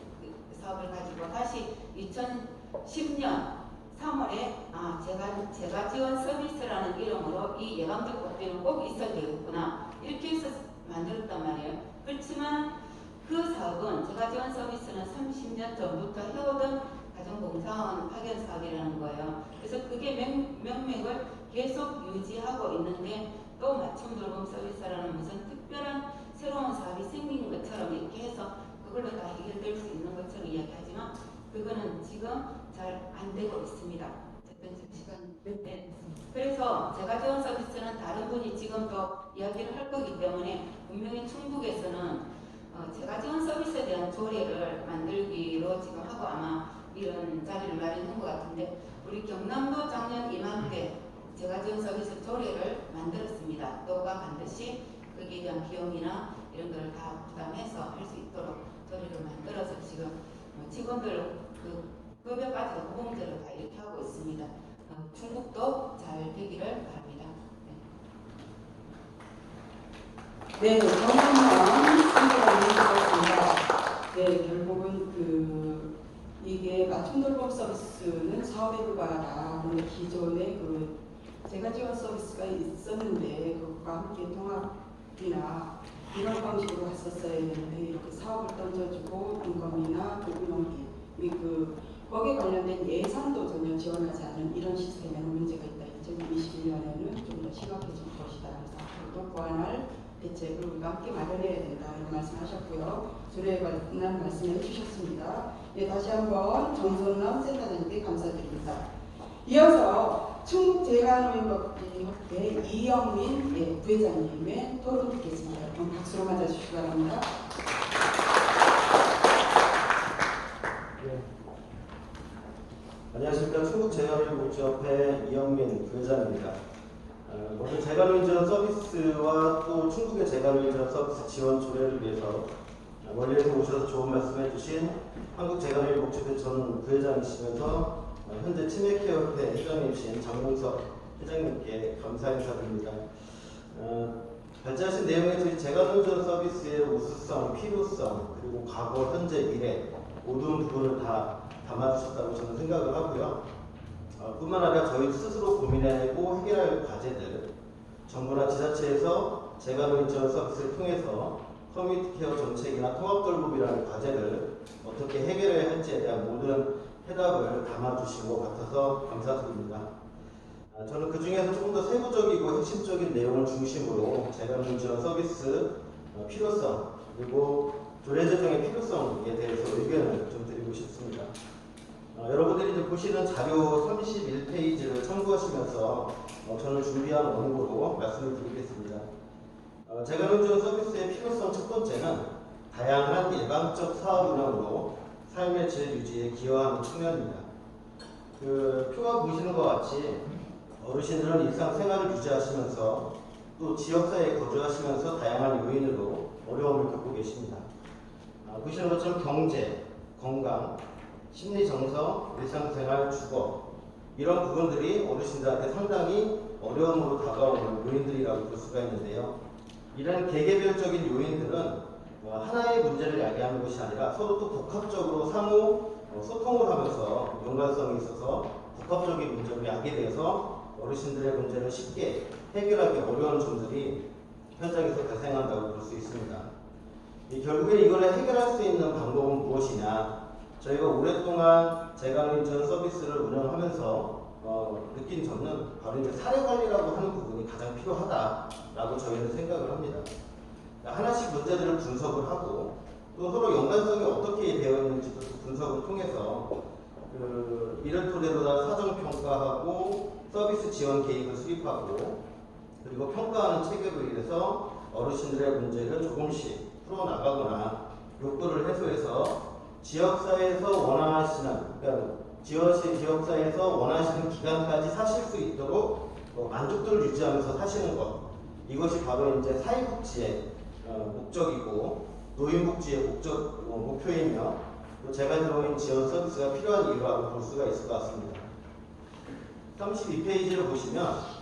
사업을 가지고 다시 2010년 3월에 제가 지원 서비스라는 이름으로 이 예방적 복지는 꼭 있어야 되겠구나 이렇게 해서 만들었단 말이에요. 그렇지만 그 사업은 제가 지원 서비스는 30년 전부터 해오던 가정봉사원 파견 사업이라는 거예요. 그래서 그게 명맥을 계속 유지하고 있는데 또 맞춤 돌봄 서비스라는 무슨 특별한 새로운 사업이 생긴 것처럼 이렇게 해서 그걸로 다 해결될 수 있는 것처럼 이야기하지만 그거는 지금 잘 안 되고 있습니다. 어쨌든 지금 시간 네. 그래서 재가지원 서비스는 다른 분이 지금 또 이야기를 할 거기 때문에 분명히 충북에서는 재가지원 서비스에 대한 조례를 만들기로 지금 하고 아마 이런 자리를 마련한 것 같은데 우리 경남도 작년 이맘때 재가지원 서비스 조례를 만들었습니다. 또가 반드시 거기에 대한 비용이나 이런 걸 다 부담해서 할 수 있도록 조례를 만들어서 지금 직원들 그 급여까지도 후봉제로 다 이렇게 하고 있습니다. 충북도 잘 되기를 바랍니다. 네, 정말 상대가 이루어졌습니다. 네, 결국은 이게 맞춤 돌봄 서비스는 사업에 불과하다. 기존에 재가지원 서비스가 있었는데 그것과 함께 통합이나 이런 방식으로 했었어야 했는데 이렇게 사업을 던져주고 인건비나 운영비 거기에 관련된 예산도 전혀 지원하지 않은 이런 시스템에는 문제가 있다. 2021년에는 좀 더 심각해질 것이다. 그래서 앞으로도 보완할 대책을 우리가 함께 마련해야 된다. 이런 말씀하셨고요. 주례에 관한 말씀해 주셨습니다. 네, 다시 한번 정선남 센터장님께 감사드립니다. 이어서 충북재가노인복지협회 이영민 부회장님의 토론 듣겠습니다. 그럼 박수로 맞아주시기 바랍니다. 네. 안녕하십니까. 충북재가노인복지협회 이영민 부회장입니다. 먼저 재가노인지원 서비스와 또 충북의 재가노인지원 서비스 지원 조례를 위해서 멀리에서 오셔서 좋은 말씀해 주신 한국재가노인복지회 전 부회장이시면서 현재 치매케어협회 회장님이신 장문석 회장님께 감사 인사드립니다. 발제하신 내용에 저희 재가노인지원 서비스의 우수성, 필요성, 그리고 과거, 현재, 미래 모든 부분을 다 담아주셨다고 저는 생각을 하고요. 뿐만 아니라 저희 스스로 고민해내고 해결할 과제들, 정부나 지자체에서 재가노인지원 서비스를 통해서 커뮤니티 케어 정책이나 통합돌봄이라는 과제를 어떻게 해결해야 할지에 대한 모든 해답을 담아주신 것 같아서 감사드립니다. 저는 그 중에서 조금 더 세부적이고 핵심적인 내용을 중심으로 재가노인지원 서비스 필요성 그리고 조례 제정의 필요성에 대해서 의견을 좀 드리고 싶습니다. 여러분들이 이제 보시는 자료 31페이지를 참고하시면서 저는 준비한 원고로 말씀을 드리겠습니다. 재가노인지원 서비스의 필요성 첫 번째는 다양한 일방적 사업 운영으로 삶의 질 유지에 기여하는 측면입니다. 표가 보시는 것 같이 어르신들은 일상생활을 유지하시면서 또 지역사회에 거주하시면서 다양한 요인으로 어려움을 겪고 계십니다. 보시는 것처럼 경제, 건강, 심리 정서, 일상생활, 주거 이런 부분들이 어르신들한테 상당히 어려움으로 다가오는 요인들이라고 볼 수가 있는데요. 이런 개개별적인 요인들은 하나의 문제를 야기하는 것이 아니라 서로 또 복합적으로 상호 소통을 하면서 연관성이 있어서 복합적인 문제로 야기돼서 어르신들의 문제를 쉽게 해결하기 어려운 점들이 현장에서 발생한다고 볼 수 있습니다. 결국에 이걸 해결할 수 있는 방법은 무엇이냐? 저희가 오랫동안 재가노인지원 서비스를 운영하면서 느낀 점은 바로 이제 사례 관리라고 하는 부분이 가장 필요하다라고 저희는 생각을 합니다. 하나씩 문제들을 분석을 하고 또 서로 연관성이 어떻게 되어 있는지도 분석을 통해서 이를 토대로 사전 평가하고 서비스 지원 계획을 수립하고 그리고 평가하는 체계로 인해서 어르신들의 문제를 조금씩 풀어나가거나 욕구를 해소해서 지역사회에서 원하시는, 그러니까 지역사회에서 원하시는 기간까지 사실 수 있도록 만족도를 유지하면서 사시는 것. 이것이 바로 이제 사회복지의 목적이고 노인복지의 목표이며 또 재가노인 지원 서비스가 필요한 이유라고 볼 수가 있을 것 같습니다. 32페이지를 보시면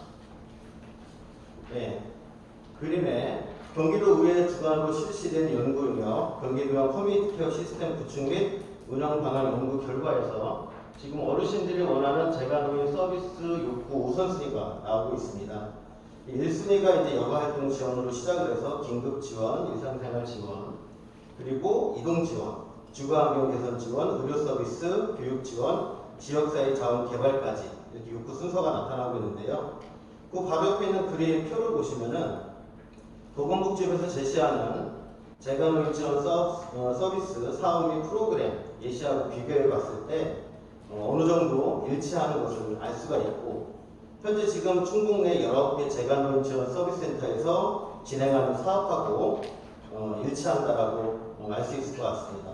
그림에 경기도의회 주관으로 실시된 연구용역, 경기도형 커뮤니티 케어 시스템 구축 및 운영 방안 연구 결과에서 지금 어르신들이 원하는 재가노인 서비스 욕구 우선순위가 나오고 있습니다. 1순위가 이제 여가활동 지원으로 시작을 해서 긴급 지원, 일상생활 지원, 그리고 이동 지원, 주거환경 개선 지원, 의료 서비스, 교육 지원, 지역사회 자원 개발까지 이렇게 욕구 순서가 나타나고 있는데요. 그 바로 옆에 있는 그림 표를 보시면은 보건복지부에서 제시하는 재가노인 지원 서비스 사업 및 프로그램 예시하고 비교해 봤을 때 어느 정도 일치하는 것을 알 수가 있고, 현재 지금 충북 내 19개 재가노인 지원 서비스 센터에서 진행하는 사업하고 일치한다라고 알 수 있을 것 같습니다.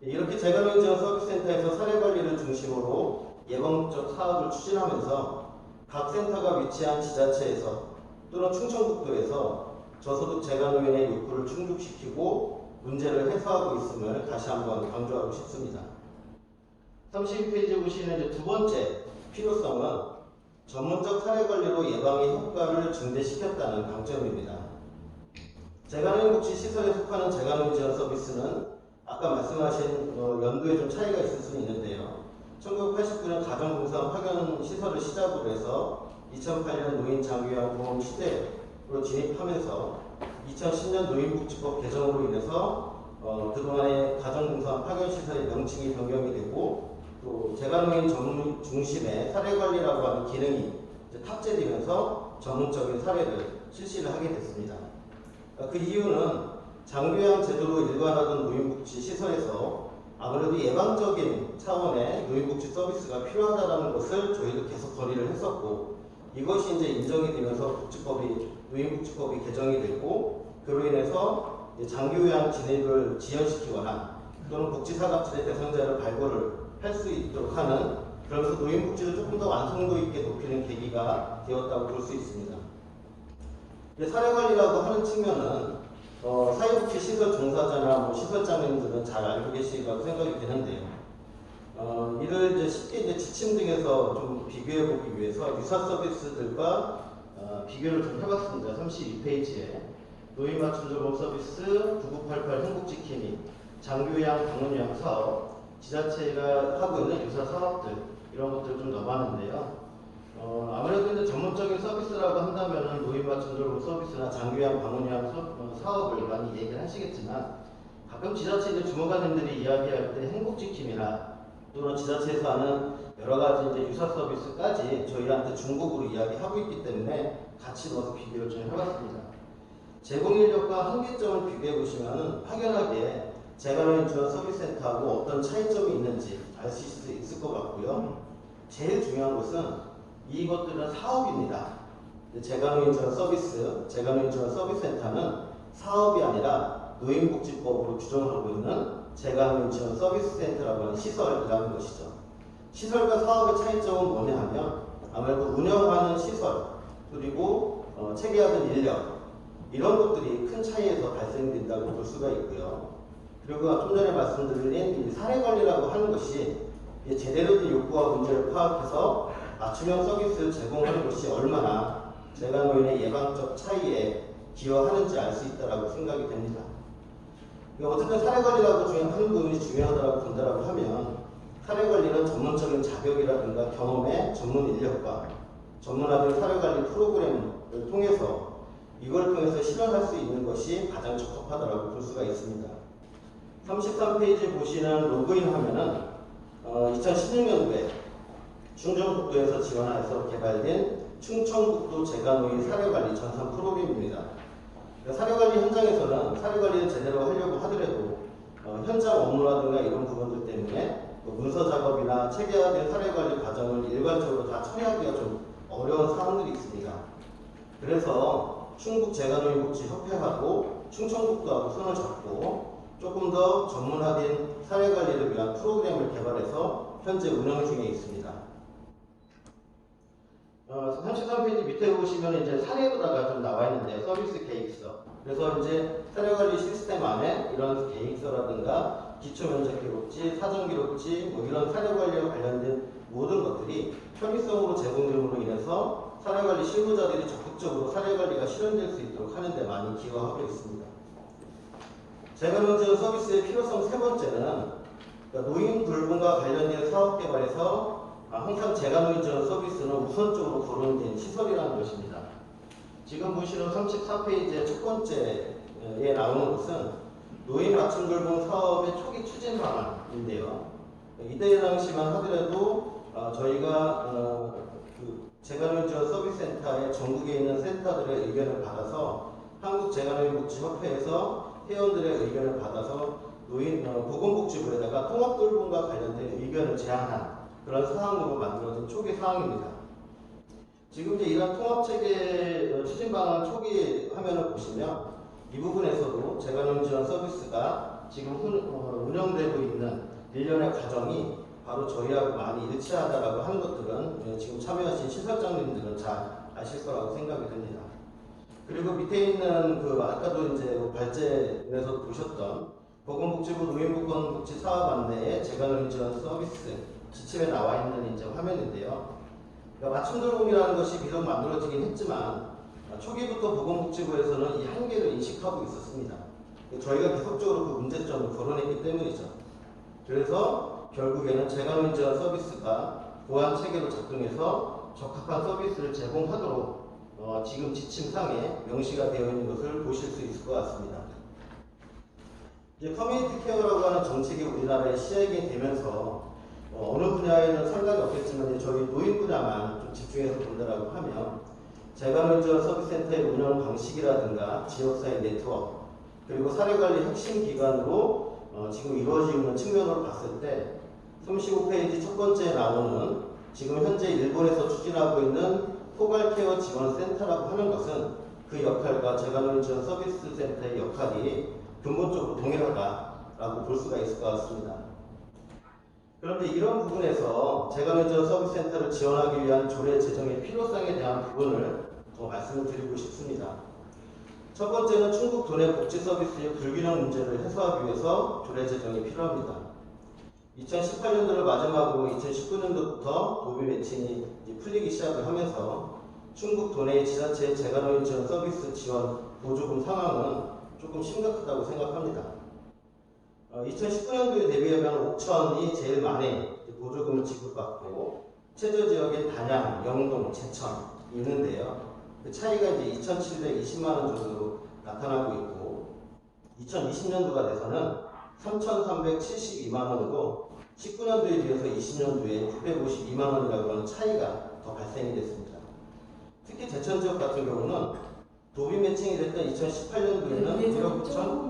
이렇게 재가노인 지원 서비스 센터에서 사례 관리를 중심으로 예방적 사업을 추진하면서 각 센터가 위치한 지자체에서 또는 충청북도에서 저소득 재가노인의 욕구를 충족시키고 문제를 해소하고 있음을 다시 한번 강조하고 싶습니다. 32페이지에 보시는 이제 두 번째 필요성은 전문적 사례 관리로 예방의 효과를 증대시켰다는 강점입니다. 재가노인 복지 시설에 속하는 재가노인 지원 서비스는 아까 말씀하신 연도에 좀 차이가 있을 수는 있는데요. 1989년 가정봉사 파견 시설을 시작으로 해서 2008년 노인 장기요양보험 시대로 진입하면서 2010년 노인복지법 개정으로 인해서 그동안의 가정봉사 파견 시설의 명칭이 변경이 되고, 또 재가노인 전문 중심의 사례 관리라고 하는 기능이 이제 탑재되면서 전문적인 사례를 실시를 하게 됐습니다. 그 이유는 장기요양 제도로 일관하던 노인복지 시설에서 아무래도 예방적인 차원의 노인복지 서비스가 필요하다는 것을 저희도 계속 건의를 했었고, 이것이 이제 인정이 되면서 노인복지법이 개정이 됐고, 그로 인해서 장기요양 진입을 지연시키거나 또는 복지사각지대 대상자를 발굴을 할 수 있도록 하는, 그러면서 노인복지를 조금 더 완성도 있게 높이는 계기가 되었다고 볼 수 있습니다. 사례관리라고 하는 측면은 사회복지 시설 종사자나 시설장님들은 잘 알고 계시리라고 생각이 되는데요. 이를 이제 쉽게 이제 지침 등에서 좀 비교해 보기 위해서 유사 서비스들과 비교를 좀 해봤습니다. 32페이지에 노인 맞춤 돌봄 서비스, 9988 행복지킴 및 장교양 방문요양 사업, 지자체가 하고 있는 유사 사업들, 이런 것들을 좀 넣어봤는데요. 아무래도 이제 전문적인 서비스라고 한다면은 노인 맞춤 돌봄 서비스나 장교양 방문요양 사업을 많이 얘기를 하시겠지만, 가끔 지자체 이제 주무관님들이 이야기할 때 행복지킴이나 또는 지자체에서 하는 여러 가지 이제 유사 서비스까지 저희한테 중복으로 이야기하고 있기 때문에 같이 넣어서 비교를 좀 해봤습니다. 제공 인력과 한계점을 비교해 보시면은 확연하게 재가노인 지원 서비스 센터하고 어떤 차이점이 있는지 알 수 있을 것 같고요. 제일 중요한 것은 이것들은 사업입니다. 재가노인 지원 서비스 센터는 사업이 아니라 노인복지법으로 규정하고 있는 재가노인 지원 서비스 센터라고 하는 시설이라는 것이죠. 시설과 사업의 차이점은 뭐냐 하면 아무래도 운영하는 시설, 그리고 체계하는 인력, 이런 것들이 큰 차이에서 발생된다고 볼 수가 있고요. 그리고 좀 전에 말씀드린 이 사례 관리라고 하는 것이 제대로 된 욕구와 문제를 파악해서 맞춤형 서비스를 제공하는 것이 얼마나 재가노인의 예방적 차이에 기여하는지 알 수 있다고 생각이 됩니다. 어쨌든 사례 관리라고 하는 부분이 중요하다고 본다라고 하면, 사례 관리는 전문적인 자격이라든가 경험의 전문 인력과 전문화된 사례 관리 프로그램을 통해서 이걸 통해서 실현할 수 있는 것이 가장 적합하다고 볼 수가 있습니다. 33페이지 보시는 로그인 화면은 2016년도에 충청북도에서 지원해서 개발된 충청북도 재가노인 사례관리 전산 프로그램입니다. 사례관리 현장에서는 사례관리를 제대로 하려고 하더라도 현장 업무라든가 이런 부분들 때문에 문서 작업이나 체계화된 사례관리 과정을 일괄적으로 다 처리하기가 좀 어려운 사항들이 있습니다. 그래서 충북 재가노인복지협회하고 충청북도하고 손을 잡고 조금 더 전문화된 사례관리를 위한 프로그램을 개발해서 현재 운영 중에 있습니다. 33페이지 밑에 보시면 이제 사례로다가 좀 나와 있는데, 서비스 계획서. 그래서 이제 사례관리 시스템 안에 이런 계획서라든가 기초면적기록지, 사전기록지, 이런 사례관리와 관련된 모든 것들이 편의성으로 제공됨으로 인해서 사례관리 실무자들이 적극적으로 사례관리가 실현될 수 있도록 하는 데 많이 기여하고 있습니다. 재가노인 지원 서비스의 필요성 세 번째는 노인 돌봄과 관련된 사업 개발에서 항상 재가노인 지원 서비스는 우선적으로 거론된 시설이라는 것입니다. 지금 보시는 34페이지의 첫 번째에 나오는 것은 노인 맞춤 돌봄 사업의 초기 추진 방안인데요. 이때 당시만 하더라도 저희가 재가노인 지원 서비스 센터의 전국에 있는 센터들의 의견을 받아서 한국재가노인복지협회에서 회원들의 의견을 받아서 보건복지부에다가 통합돌봄과 관련된 의견을 제안한 그런 사항으로 만들어진 초기 사항입니다. 지금 이제 이런 통합체계 추진 방안 초기 화면을 보시면 이 부분에서도 재가노인 지원 서비스가 지금 운영되고 있는 일련의 과정이 바로 저희하고 많이 일치하다라고 하는 것들은 지금 참여하신 시설장님들은 잘 아실 거라고 생각이 됩니다. 그리고 밑에 있는 아까도 이제 발제에서 보셨던 보건복지부 노인보건복지 사업 안내의 재가노인 지원 서비스 지침에 나와 있는 이제 화면인데요. 그러니까 맞춤돌봄이라는 것이 비록 만들어지긴 했지만 초기부터 보건복지부에서는 이 한계를 인식하고 있었습니다. 저희가 계속적으로 그 문제점을 거론했기 때문이죠. 그래서 결국에는 재가노인 지원 서비스가 보완 체계로 작동해서 적합한 서비스를 제공하도록 지금 지침상에 명시가 되어 있는 것을 보실 수 있을 것 같습니다. 이제 커뮤니티 케어라고 하는 정책이 우리나라에 시행이 되면서 어느 분야에는 상관이 없겠지만 저희 노인 분야만 좀 집중해서 본다라고 하면 재가노인 지원 서비스센터의 운영 방식이라든가 지역사회 네트워크 그리고 사례관리 핵심 기관으로 지금 이루어지고 있는 측면으로 봤을 때 35페이지 첫 번째에 나오는 지금 현재 일본에서 추진하고 있는 포괄케어 지원센터라고 하는 것은 그 역할과 재가노인 지원 서비스 센터의 역할이 근본적으로 동일하다라고 볼 수가 있을 것 같습니다. 그런데 이런 부분에서 재가노인 지원 서비스 센터를 지원하기 위한 조례 제정의 필요성에 대한 부분을 더 말씀을 드리고 싶습니다. 첫 번째는 충북 도내 복지 서비스의 불균형 문제를 해소하기 위해서 조례 제정이 필요합니다. 2018년도를 마지막으로 2019년도부터 도비 매칭이 풀리기 시작을 하면서 충북 도내의 지자체의 재가노인 지원 서비스 지원 보조금 상황은 조금 심각하다고 생각합니다. 2019년도에 대비하면 5천이 제일 많이 보조금을 지급받고 최저 지역인 단양, 영동, 제천 있는데요. 그 차이가 이제 2,720만 원 정도로 나타나고 있고 2020년도가 돼서는 3,372만 원으로 19년도에 비해서 20년도에 952만 원이라고 하는 차이가 더 발생이 됐습니다. 특히 제천 지역 같은 경우는 도비 매칭이 됐던 2018년도에는 1억 9천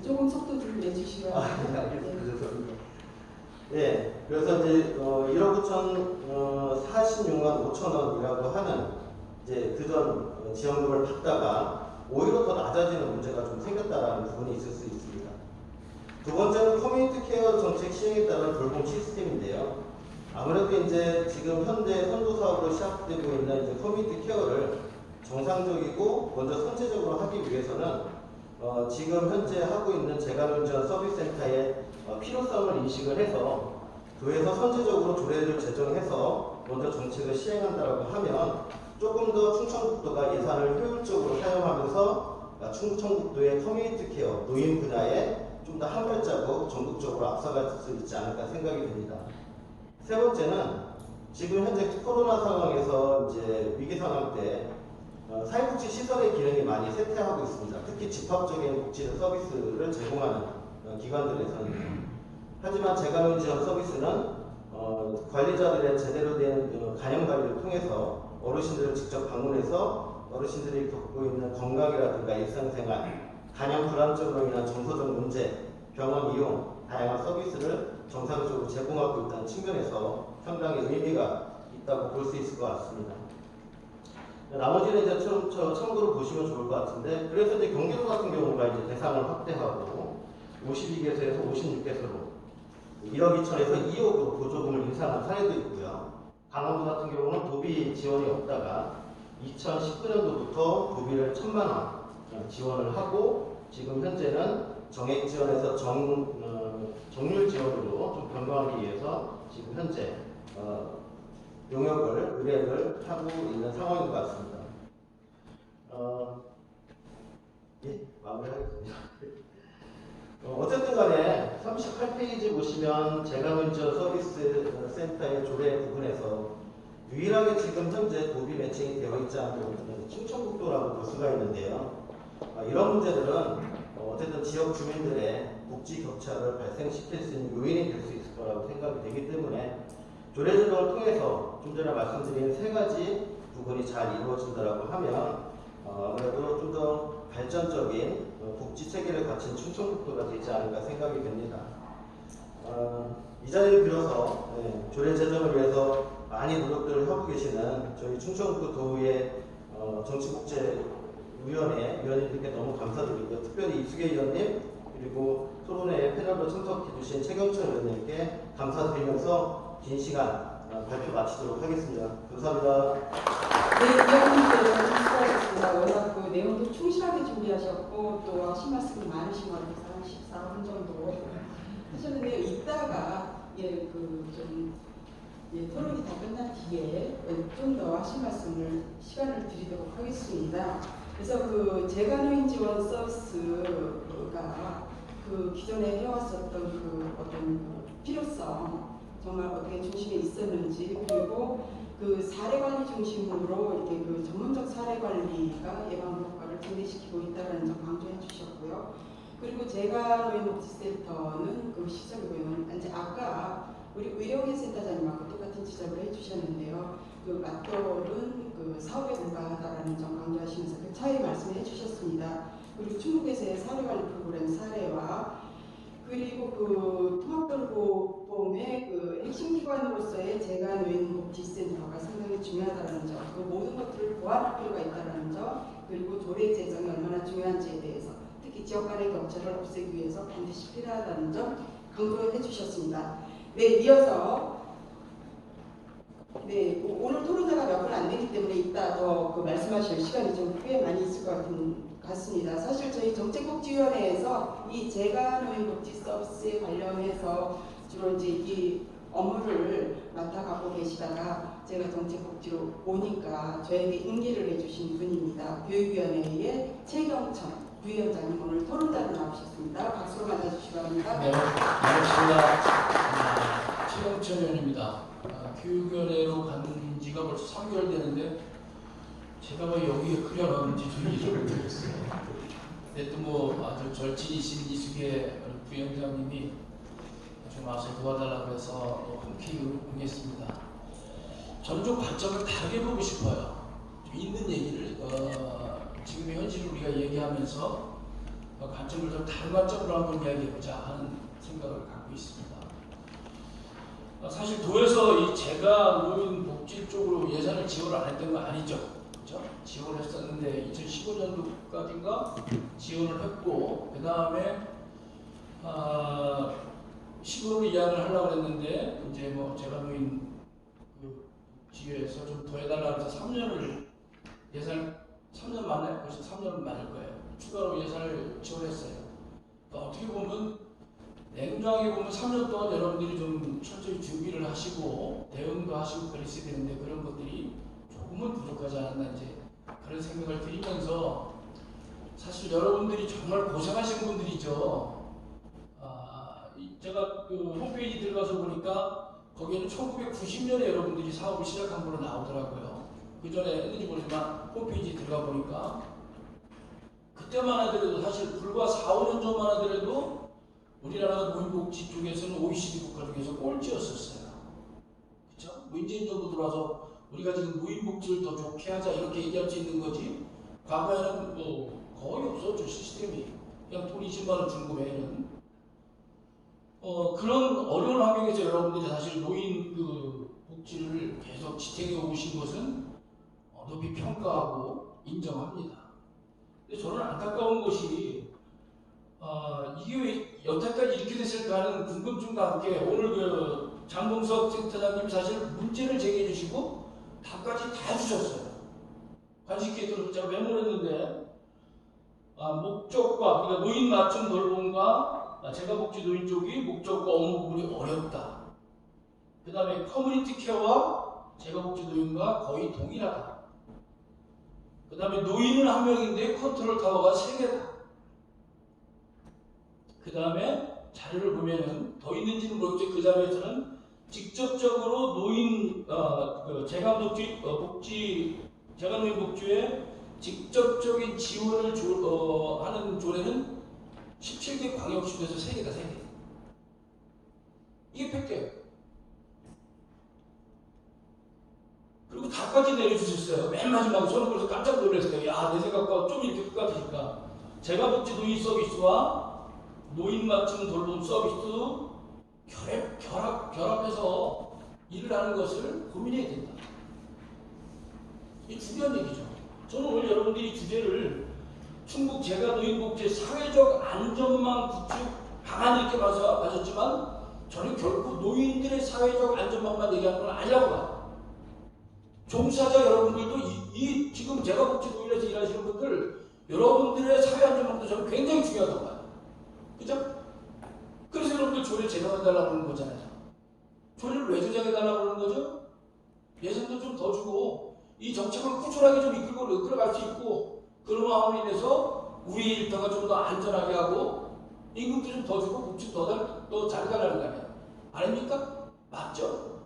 조금 속도 좀 내주시면. 네, 그래서 이제 1억 9천 46만 5천 원이라고 하는 이제 그전 지원금을 받다가 오히려 더 낮아지는 문제가 좀 생겼다라는 부분이 있을 수 있습니다. 두 번째는 커뮤니티 케어 정책 시행에 따른 돌봄 시스템인데요. 아무래도 이제 지금 현재 선도 사업으로 시작되고 있는 이제 커뮤니티 케어를 정상적이고 먼저 선제적으로 하기 위해서는 지금 현재 하고 있는 재가노인 지원 서비스 센터의 필요성을 인식을 해서 도에서 선제적으로 조례를 제정해서 먼저 정책을 시행한다고 하면 조금 더 충청북도가 예산을 효율적으로 사용하면서 충청북도의 커뮤니티 케어, 노인 분야에 좀 더 한 발자국 전국적으로 앞서갈 수 있지 않을까 생각이 듭니다. 세 번째는 지금 현재 코로나 상황에서 이제 위기 상황 때 사회복지 시설의 기능이 많이 쇠퇴하고 있습니다. 특히 집합적인 복지 서비스를 제공하는 기관들에서는. 하지만 재가노인 지원 서비스는 관리자들의 제대로 된 간염 관리를 통해서 어르신들을 직접 방문해서 어르신들이 겪고 있는 건강이라든가 일상생활, 간염 불안증으로 인한 정서적 문제, 병원 이용, 다양한 서비스를 정상적으로 제공하고 있다는 측면에서 상당히 의미가 있다고 볼 수 있을 것 같습니다. 나머지는 이제 참고로 보시면 좋을 것 같은데, 그래서 이제 경기도 같은 경우가 이제 대상을 확대하고 52개소에서 56개소로 1억 2천에서 2억으로 보조금을 인상한 사례도 있고요. 강원도 같은 경우는 도비 지원이 없다가 2019년도부터 도비를 1,000만 원 지원을 하고 지금 현재는 정액 지원에서 정률 지원으로 좀 변경하기 위해서 지금 현재 의뢰를 하고 있는 상황인 것 같습니다. 예, 마무리하겠습니다. 어쨌든 간에 38페이지 보시면 재가노인 지원 서비스 센터의 조례 부분에서 유일하게 지금 현재 도비 매칭이 되어 있지 않은 부분은 충청북도라고 볼 수가 있는데요. 이런 문제들은 어쨌든 지역 주민들의 복지 격차를 발생시킬 수 있는 요인이 될 수 있을 거라고 생각이 되기 때문에 조례 제정을 통해서 좀 전에 말씀드린 세 가지 부분이 잘 이루어진다고 하면 아무래도 좀 더 발전적인 복지 체계를 갖춘 충청북도가 되지 않을까 생각이 됩니다. 이 자리를 빌어서 조례 제정을 위해서 많이 노력들을 하고 계시는 저희 충청북도 도의회 정치국제위원회 위원님들께 너무 감사드리고요. 특별히 이수계 위원님 그리고 토론회 패널로 참석해주신 최경철 의원님께 감사드리면서 긴 시간 발표 마치도록 하겠습니다. 감사합니다. 네, 위원님께서 수고하셨습니다. 워낙 그 내용도 충실하게 준비하셨고 또 하신 말씀이 많으신 것 같아서 한 14분 정도 하셨는데요. 이따가 토론이 다 끝난 뒤에 좀 더 하신 말씀을 시간을 드리도록 하겠습니다. 그래서 그 재가노인 지원 서비스가 그 기존에 해왔었던 그 어떤 필요성 정말 어떻게 중심에 있었는지 그리고 그 사례 관리 중심으로 이렇게 그 전문적 사례 관리가 예방 효과를 증대시키고 있다는 점 강조해 주셨고요. 그리고 재가노인복지센터는 그 시작이고요. 이제 아까 우리 의료계 센터장님하고 똑같은 지적을 해주셨는데요. 그 맞돌은 그 사업에 불과하다라는 점 강조하시면서 그 차이 말씀해 주셨습니다. 그리고 충북에서의 사례관리 프로그램 사례와 그리고 그 통합돌보험의 그 핵심 기관으로서의 재가노인복지센터가 상당히 중요하다는 점, 그 모든 것들을 보완할 필요가 있다는 점, 그리고 조례 제정이 얼마나 중요한지에 대해서 특히 지역 간의 격차를 없애기 위해서 반드시 필요하다는 점 강조해 주셨습니다. 네, 이어서 오늘 토론자가 몇 분 안 되기 때문에 이따 더 그 말씀하실 시간이 좀 꽤 많이 있을 것 같습니다. 사실 저희 정책복지위원회에서 이 재가노인복지 서비스에 관련해서 주로 이제 이 업무를 맡아가고 계시다가 제가 정책복지로 오니까 저에게 임기를 해주신 분입니다. 교육위원회의 최경천 부위원장님 오늘 토론자로 나오셨습니다. 박수로 맞아주시기 바랍니다. 네, 반갑습니다. 최경천 의원입니다. 교육위원회로 간 지가 벌써 3개월 되는데 제가 왜 여기에 끌려나오는지 좀 이해를 못하겠어요. 근데 또 뭐 아주 절친이신 이수계 부위원장님이 좀 와서 도와달라고 해서 흔쾌히 응했습니다. 저는 좀 관점을 다르게 보고 싶어요. 좀 있는 얘기를 지금의 현실을 우리가 얘기하면서 관점을 좀 다른 관점으로 한번 이야기해보자 하는 생각을 갖고 있습니다. 사실 도에서 이 재가노인 복지 쪽으로 예산을 지원을 안 했던 거 아니죠. 그렇죠? 지원을 했었는데 2015년도까지인가 지원을 했고 그 다음에 시범을 이양을 하려고 했는데 이제 뭐 재가노인 그 지회에서 좀 더 해달라고 해서 3년을 예산 3년 만에 벌써 3년 만일 거예요. 추가로 예산을 지원했어요. 그러니까 어떻게 보면 냉정하게 보면 3년 동안 여러분들이 좀 철저히 준비를 하시고 대응도 하시고 그랬어야 되는데 그런 것들이 조금은 부족하지 않았나 이제 그런 생각을 드리면서 사실 여러분들이 정말 고생하신 분들이죠. 제가 그 홈페이지 들어가서 보니까 거기에는 1990년에 여러분들이 사업을 시작한 걸로 나오더라고요. 그 전에 했는지 모르지만 홈페이지 들어가 보니까 그때만 하더라도 사실 불과 4, 5년 전만 하더라도 우리나라 노인복지 쪽에서는 OECD 국가 중에서 꼴찌였었어요. 그렇죠? 문재인 정부 들어와서 우리가 지금 노인복지를 더 좋게 하자 이렇게 얘기할 수 있는 거지 과거에는 뭐 거의 없었죠. 시스템이 그냥 돈 20만 원 준 거 외에는 그런 어려운 환경에서 여러분들이 사실 노인 그 복지를 계속 지탱해 오신 것은 높이 평가하고 인정합니다. 근데 저는 안타까운 것이 이게 왜 여태까지 이렇게 됐을까 하는 궁금증과 함께 오늘 그 장봉석 센터장님이 사실 문제를 제기해 주시고 답까지 다 주셨어요. 관심있게 들어서 제가 메모를 했는데 목적과 그러니까 노인 맞춤 돌봄과 재가복지 노인 쪽이 목적과 업무 부분이 어렵다. 그 다음에 커뮤니티 케어와 재가복지 노인과 거의 동일하다. 그 다음에 노인은 한 명인데 컨트롤 타워가 3개다. 그 다음에 자료를 보면은 더 있는지는 모르겠지만 그 자료에서는 직접적으로 노인 재가노인 복지에 직접적인 지원을 하는 조례는 17개 광역시도에서 3개다 3개. 이게 팩트예요. 그리고 답까지 내려주셨어요. 맨 마지막에 저는 그래서 깜짝 놀랐어요. 야, 내 생각 어쩌면 이렇게 똑같으니까 재가복지 노인 서비스와 노인 맞춤 돌봄 서비스 결합해서 일을 하는 것을 고민해야 된다. 이 중요한 얘기죠. 저는 오늘 여러분들이 주제를 충북 재가 노인복지 사회적 안전망 구축 방안 이렇게 마셨지만 저는 결코 노인들의 사회적 안전망만 얘기하는 건 아니라고 봐요. 종사자 여러분들도 이 지금 재가복지 노인에서 일하시는 분들 여러분들의 사회 안전망도 저는 굉장히 중요하다고 봐요. 그죠? 그래서 여러분들 조례 제정해달라고 그러는 거잖아요. 조례를 왜 제정해달라고 그러는 거죠? 예산도 좀 더 주고 이 정책을 꾸준하게 좀 이끌어갈 수 있고 그런 마음으로 인해서 우리 일터가 좀 더 안전하게 하고 임금도 좀 더 주고 복지도 더 잘 가라는 거 아니에요? 아닙니까? 맞죠?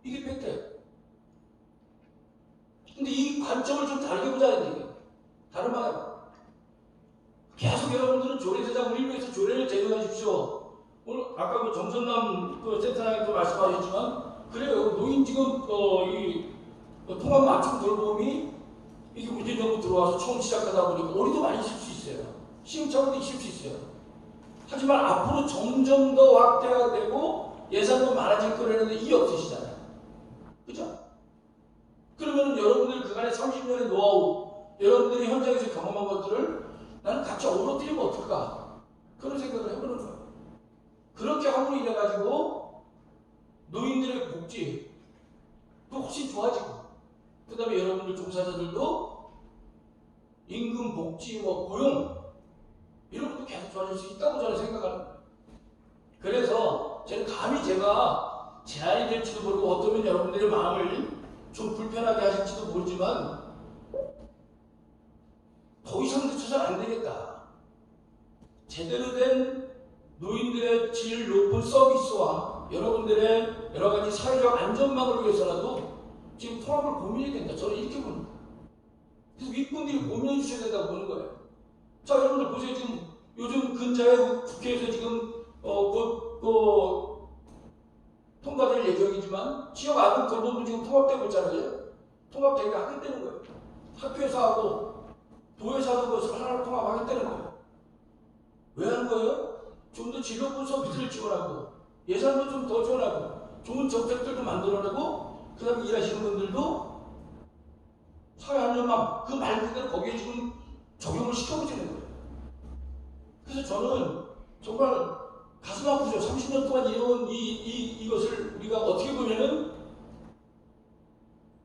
이게 팩트예요. 근데 이 관점을 좀 다르게 보자는 얘기예요. 다른 방향. 계속 여러분들은 조례 제정, 우리 위해서 조례를 제정해 주십시오. 오늘 아까 그 정선남 센터장님도 말씀하셨지만 그래요. 노인 지금 이 통합 맞춤 돌봄이 이게 문재인 정부 들어와서 처음 시작하다 보니까 오리도 많이 있을 수 있어요. 시행착오도 있을 수 있어요. 하지만 앞으로 점점 더 확대가 되고 예산도 많아질 거라는데 이 없으시잖아요. 그죠? 그러면 여러분들 그간의 30년의 노하우, 여러분들이 현장에서 경험한 것들을 나는 같이 어우러뜨리면 어떨까? 그런 생각을 해보는 거예요. 그렇게 함으로 인해가지고 노인들의 복지도 훨씬 좋아지고 그 다음에 여러분들 종사자들도 임금, 복지, 고용 이런 것도 계속 좋아질 수 있다고 저는 생각합니다. 그래서 저는 감히 제가 제안이 될지도 모르고 어쩌면 여러분들의 마음을 좀 불편하게 하실지도 모르지만 더 이상 늦춰서는 안 되겠다. 제대로 된 노인들의 질 높은 서비스와 여러분들의 여러 가지 사회적 안전망을 위해서라도 지금 통합을 고민해야 된다. 저는 이렇게 봅니다. 그래서 윗분들이 고민해 주셔야 된다고 보는 거예요. 자, 여러분들 보세요. 지금 요즘 근자에 국회에서 지금 통과될 예정이지만 지역 아동 돌봄도 지금 통합되고 있잖아요. 통합되게 하겠다는 거예요. 학교에서 하고 도에서 하는 것을 하나로 통합하겠다는 거예요. 왜 하는 거예요? 좀 더 질 높은 서비스를 지원하고 예산도 좀 더 지원하고 좋은 정책들도 만들어내고 그 다음에 일하시는 분들도 사회 안전망 그 말 그대로 거기에 지금 적용을 시켜보시는 거예요. 그래서 저는 정말 가슴 아프죠. 30년 동안 이어온 이것을 우리가 어떻게 보면은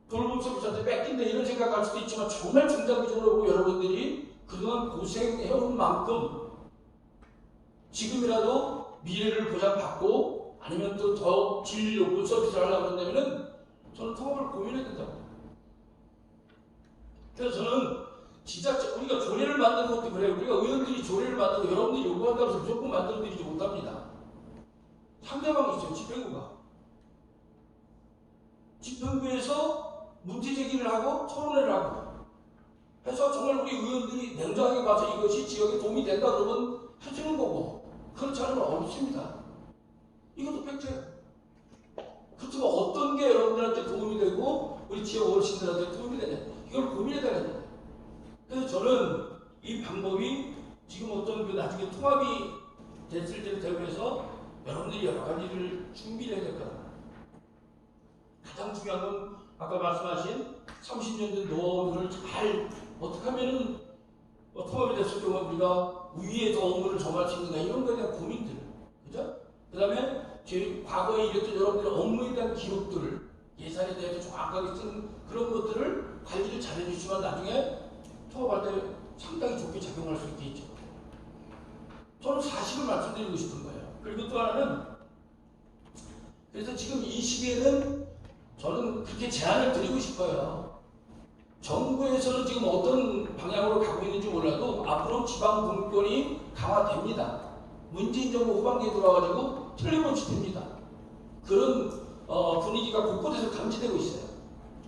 돌봄 서비스한테 뺏긴다 이런 생각할 수도 있지만 정말 중장기적으로 보고 여러분들이 그동안 고생해온 만큼 지금이라도 미래를 보장받고 아니면 또 더 질 높은 서비스를 하려고 한다면은 저는 통합을 고민해야 된다고. 그래서 저는 진짜 우리가 조례를 만드는 것도 그래요. 우리가 의원들이 조례를 만들고 여러분들이 요구한다고 해서 무조건 만들어드리지 못합니다. 상대방이 있어요. 집행부가. 집행부에서 문제 제기를 하고 토론회를 하고 해서 정말 우리 의원들이 냉정하게 봐서 이것이 지역에 도움이 된다 그러면 해주는 거고 그렇지 않으면 어렵습니다. 이것도 팩트예요. 그렇지만 어떤 게 여러분들한테 도움이 되고 우리 지역 어르신들한테 도움이 되냐 이걸 고민해야 되는 그래서 저는 이 방법이 지금 어떤 그 나중에 통합이 됐을 때를 대비해서 여러분들이 여러 가지를 준비를 해야 될 거다. 가장 중요한 건 아까 말씀하신 30년 된 노하우를 잘 어떻게 하면은 통합이 됐을 경우 우리가 위에서 업무를 정할 수 있는가 이런 거에 대한 고민들, 그죠? 그 다음에 제 과거에 이랬던 여러분들의 업무에 대한 기록들을 예산에 대해서 정확하게 쓴 그런 것들을 관리를 잘 해주시면 나중에 통합할 때 상당히 좋게 작용할 수 있겠죠. 저는 사실을 말씀드리고 싶은 거예요. 그리고 또 하나는 그래서 지금 이 시기에는 저는 그렇게 제안을 드리고 싶어요. 정부에서는 지금 어떤 방향으로 가고 있는지 몰라도 앞으로 지방 분권이 강화됩니다. 문재인 정부 후반기에 들어와가지고 틀림없이 됩니다. 그런 분위기가 곳곳에서 감지되고 있어요.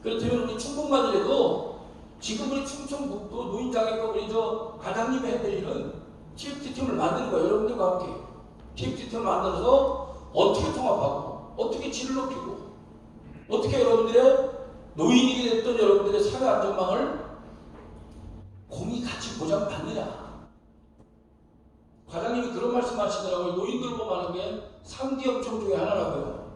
그렇다면 우리 충북만이라도 지금 우리 충청북도 노인장애과 우리 과장님이 해야 될 일은 TFT팀을 만드는 거예요. 여러분들과 함께 TFT팀을 만들어서 어떻게 통합하고 어떻게 질을 높이고 어떻게 여러분들의 노인이 됐던 여러분들의 사회 안전망을 공이 같이 보장받느냐. 과장님이 그런 말씀 하시더라고요. 노인들 보면 게 3대 업종 중에 하나라고요.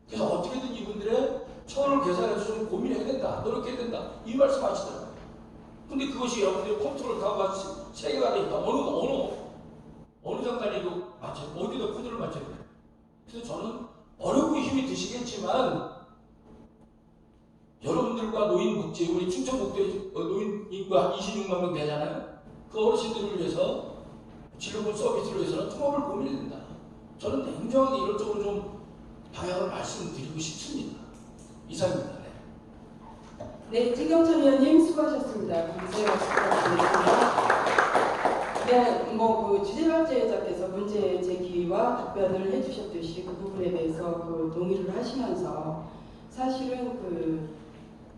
그래서 어떻게든 이분들의 처우를 개선해서 좀 고민해야 된다. 노력해야 된다. 이 말씀 하시더라고요. 근데 그것이 여러분들이 컨트롤 타워가 세계가 되니까 어느 장단에도 맞춰요. 어디다 코드를 맞춰야 돼요. 그래서 저는 어렵고 힘이 드시겠지만 여러분들과 노인복지, 우리 충청북도에 노인 인구가 26만 명 되잖아요. 그 어르신들을 위해서 질병 서비스를 위해서는 통합을 고민해야 된다. 저는 냉정하게 이런 쪽으로 좀 방향을 말씀드리고 싶습니다. 이상입니다. 네, 진경철 의원님 수고하셨습니다. 감사합니다. 네, 그 주제발제자께서 문제 제기와 답변을 해주셨듯이 그 부분에 대해서 동의를 하시면서 사실은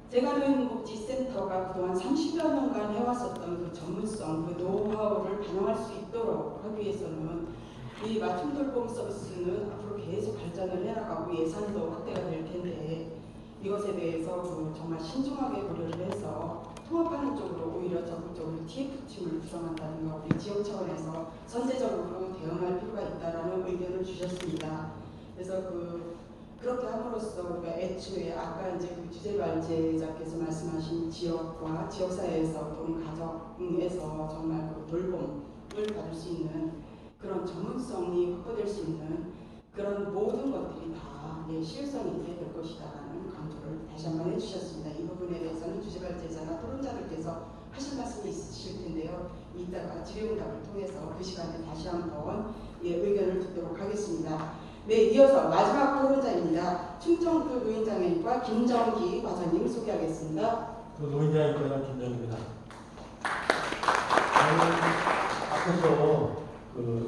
제가 노인복지센터가 그동안 30여 년간 해왔었던 그 전문성, 그 노하우를 반영할 수 있도록 하기 위해서는 이 맞춤 돌봄 서비스는 앞으로 계속 발전을 해나가고 예산도 확대가 될 텐데 이것에 대해서 정말 신중하게 고려를 해서 통합하는 쪽으로 오히려 적극적으로 TF팀을 구성한다든가 우리 지역 차원에서 선제적으로 대응할 필요가 있다라는 의견을 주셨습니다. 그래서 그렇게 함으로써 우리가 애초에 아까 이제 주제발제자께서 말씀하신 지역과 지역사회에서 또는 가정에서 정말 돌봄을 받을 수 있는 그런 전문성이 확보될 수 있는 그런 모든 것들이 다 실효성이 있게 될 것이다라는 강조를 다시 한번 해주셨습니다. 이 부분에 대해서는 주제발제자나 토론자들께서 하실 말씀이 있으실 텐데요. 이따가 질의응답을 통해서 그 시간에 다시 한번 의견을 듣도록 하겠습니다. 네, 이어서 마지막 토론자입니다. 충청북도 노인장애인과 김정기 과장님 소개하겠습니다. 노인장애인과 김정기입니다. 앞에서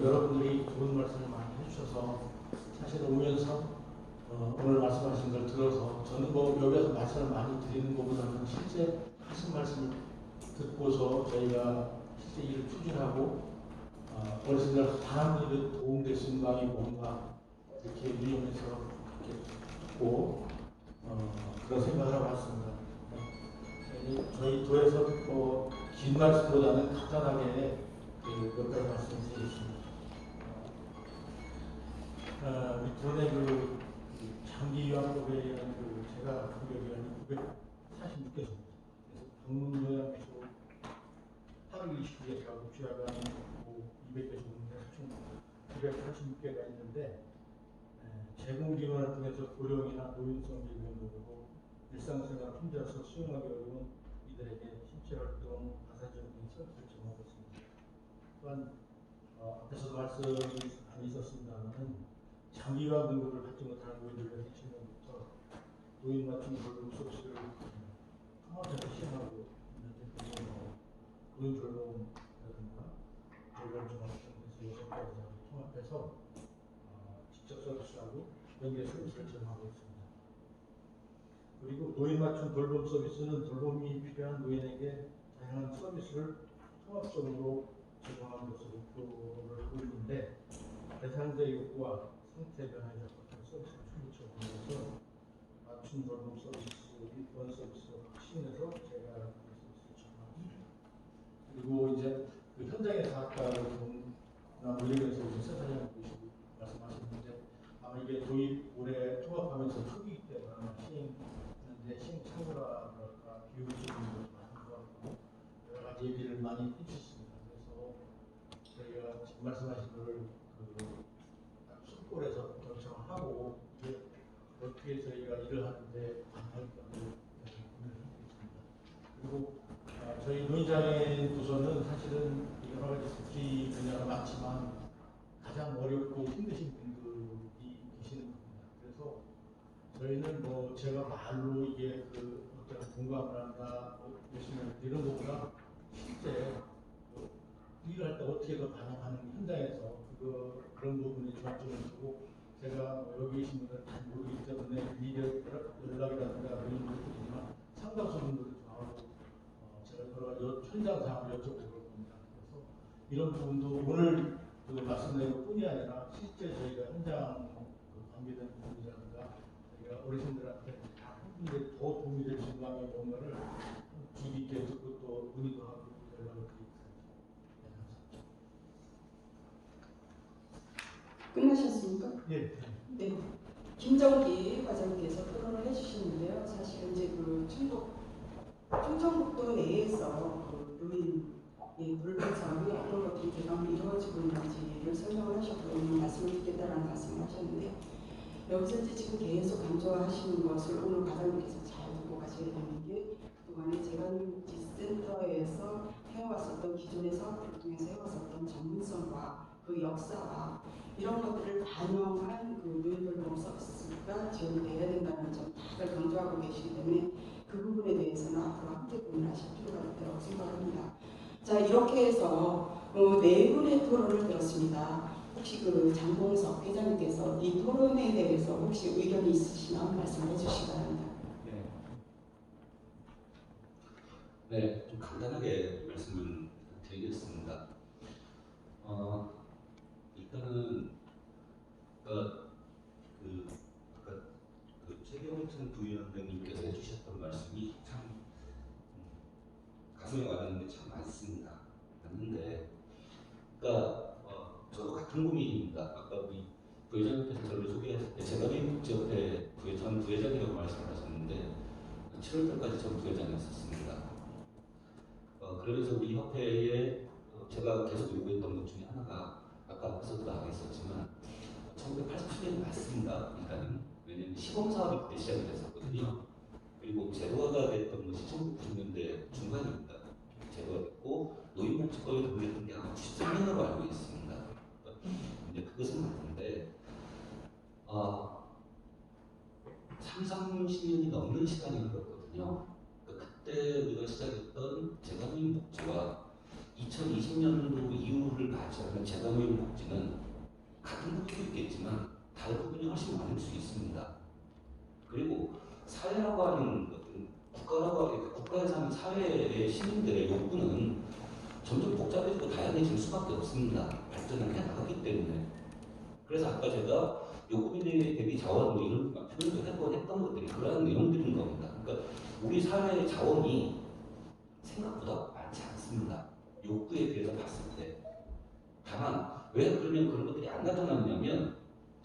여러분들이 좋은 말씀을 많이 해주셔서 사실 오면서 오늘 말씀하신 걸 들어서 저는 여기서 말씀을 많이 드리는 것보다는 실제 하신 말씀을 듣고서 저희가 실제 일을 추진하고 어르신들 다른 일에 도움될 수 있는 방이 뭔가 이렇게 유용해서 이렇게 듣고 그런 생각을 하고 왔습니다. 저희 도에서 긴 말씀보다는 간단하게 몇 가지 말씀드리겠습니다. 우리 도내 장기요양법에 의한 제가 공격위원이 946개소입니다. 그래서 방문요양소 829개, 제가 복지화가 200개소인데 총 946개가 있는데 제공 기관을 통해서 고령이나 노인성 질병 모르고 일상생활을 혼자서 수용하기 어려운 이들에게 신체 활동, 가사적인 서비스를 제공하고 있습니다. 또한 앞에서도 말씀이 많이 있었습니다만 장기요양 등급을 받지 못하는 노인들과 2000년부터 노인 맞춤 돌봄 서비스를 통합해서 시행하고 있는데 그런 돌봄이라든가 돌봄 종합센터에서 6가지를 통합해서 직접 서비스하고 연계 서비스를 제공하고 있습니다. 그리고 노인 맞춤 돌봄 서비스는 돌봄이 필요한 노인에게 다양한 서비스를 통합적으로 제공하는 것을 목표를 하고 있는데 대상자의 욕구와 상태 변화에 적합한 서비스를 충족하면서 맞춤 돌봄 서비스, 원 서비스로 확신해서 제가 서비스를 제공합니다. 그리고 이제 현장에서 아까 의료에서 센터장 보시고 말씀하셨는데 아마 이게 도입 올해 통합하면서 초기이기 때문에 시행하는데 시행착오라든가 비용적인 것도 많은 것 같고 여러 가지 얘기를 많이 해주셨습니다. 그래서 저희가 지금 말씀하신 거를 숙골에서 결정하고 이게 어떻게 저희가 일을 하는데 반영할까를 고민하고 있습니다. 그리고 저희 노인장애인 부서는 사실은 여러 가지 복지 분야가 많지만 가장 어렵고 힘드신 분들이 계시는 겁니다. 그래서 저희는 제가 말로 이게 어떤 공감을 한다, 열심히 한다 이런 것보다 실제 일을 할 때 어떻게 더 반영하는 현장에서 그런 부분에 중점을 두고 제가 여기 계신 분들은 잘 모르기 때문에 미디어 연락이라든가 이런 것들이지만 상담소분들도 좋아하고 제가 여러 가지 현장 상황을 여쭤볼 겁니다. 그래서 이런 부분도 오늘 말씀드린 것뿐이 아니라 실제 저희가 현장 관계된 부분이라든가 저희가 어르신들한테 한 군데 더 도움이 될 순간에 뭔가를 주의 깊게 듣고 또 문의도 하고 연락을 드리고 끝나셨습니까? 예. 네. 김정기 과장께서 토론을 해주시는데요. 사실 이제 그 충청북도 내에서 그 노인 물건 사업이 어떤 것들이 대강 이루어지고 있는지를 설명을 하셨고 오늘 말씀을 듣겠다라는 말씀을 하셨는데 여기서 이제 지금 계속 강조하시는 것을 오늘 과장님께서 잘 듣고 가셔야 되는 게 그동안에 재관복지센터에서 해왔었던 기존의 사업을 통해서 해왔었던 전문성과 그 역사와 이런 것들을 반영한 그 노인돌봄 서비스가 지원돼야 된다는 점 다들 강조하고 계시기 때문에 그 부분에 대해서는 앞으로 함께 고민하실 필요가 있다고 생각합니다. 자, 이렇게 해서 네 분의 토론을 들었습니다. 혹시 그 장봉석 회장님께서 이 토론에 대해서 혹시 의견이 있으시면 말씀해 주시기 바랍니다. 네, 좀 간단하게 말씀을 드리겠습니다. 일단은 아까 최경천 부위원장님께서 해주셨던 말씀이 참 가슴에 와닿는 게 참 많습니다. 맞는데, 그러니까 저도 같은 고민입니다. 아까 우리 부회장님께서 저를 소개했을 때 제가 민국지협회 전 부회장이라고 말씀하셨는데 7월달까지 전 부회장이었습니다. 그러면서 우리 협회에 제가 계속 요구했던 것 중에 하나가 아까 앞에서도 나와 있었지만 1987년이 맞습니다. 일단은 왜냐면 시범사업이 그때 시작이 됐었거든요. 그리고 제도화가 됐던 것이 1990년대 중반입니다. 제도가 됐고 노인복지법이 도입됐던 게 아마 93년으로 알고 있습니다. 근데 그것은 맞는데 30년이 넘는 시간이 흘렀거든요. 그때 우리가 시작했던 재가노인복지와 2020년도 이후를 맞이하는 재가노인복지는 같은 부분도 있겠지만 다른 부분이 훨씬 많을 수 있습니다. 그리고 사회라고 하는 것은 국가에 사는 사회의 시민들의 욕구는 점점 복잡해지고 다양해질 수밖에 없습니다. 발전을 해나가기 때문에. 그래서 아까 제가 요구민의 대비 자원 이런 표현도 했던 것들이 그러한 내용들인 겁니다. 그러니까 우리 사회의 자원이 생각보다 많지 않습니다. 욕구에 비해서 봤을 때. 다만 왜 그러면 그런 것들이 안 나타났냐면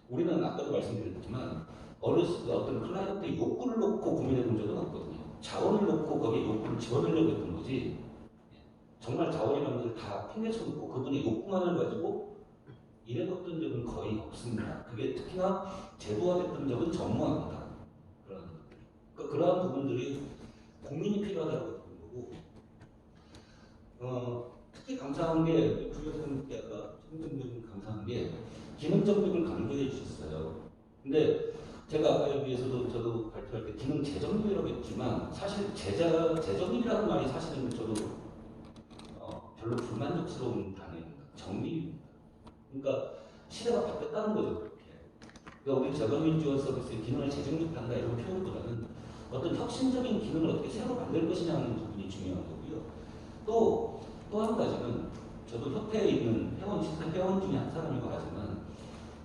우리는 아까도 말씀드렸지만 어떤 클라이언트의 욕구를 놓고 고민해 본 적은 없거든요. 자원을 놓고 거기에 욕구를 집어넣으려고 했던 거지. 정말 자원이라는 것을 다 팽개쳐 놓고 그분의 욕구만을 가지고 일해봤던 적은 거의 없습니다. 그게 특히나 제도화됐던 적은 전무합니다. 그러한 부분들이 고민이 필요하다고 보는 거고, 특히 감사한 게 부여사님께 아까 최민정 감사한 게 기능 정립을 강조해 주셨어요. 근데 제가 아까 여기에서도 저도 발표할 때 기능 재정립이라고 했지만 사실 재정립이라는 말이 사실은 저도 별로 불만족스러운 단어입니다. 정립입니다. 그러니까 시대가 바뀌었다는 거죠. 그렇게. 그러니까 우리 재가노인 지원 서비스의 기능을 재정립한다 이런 표현보다는 어떤 혁신적인 기능을 어떻게 새로 만들 것이냐는 부분이 중요한 거고요. 또 한 가지는 저도 협회에 있는 시스템 회원 중에 한 사람이고 하지만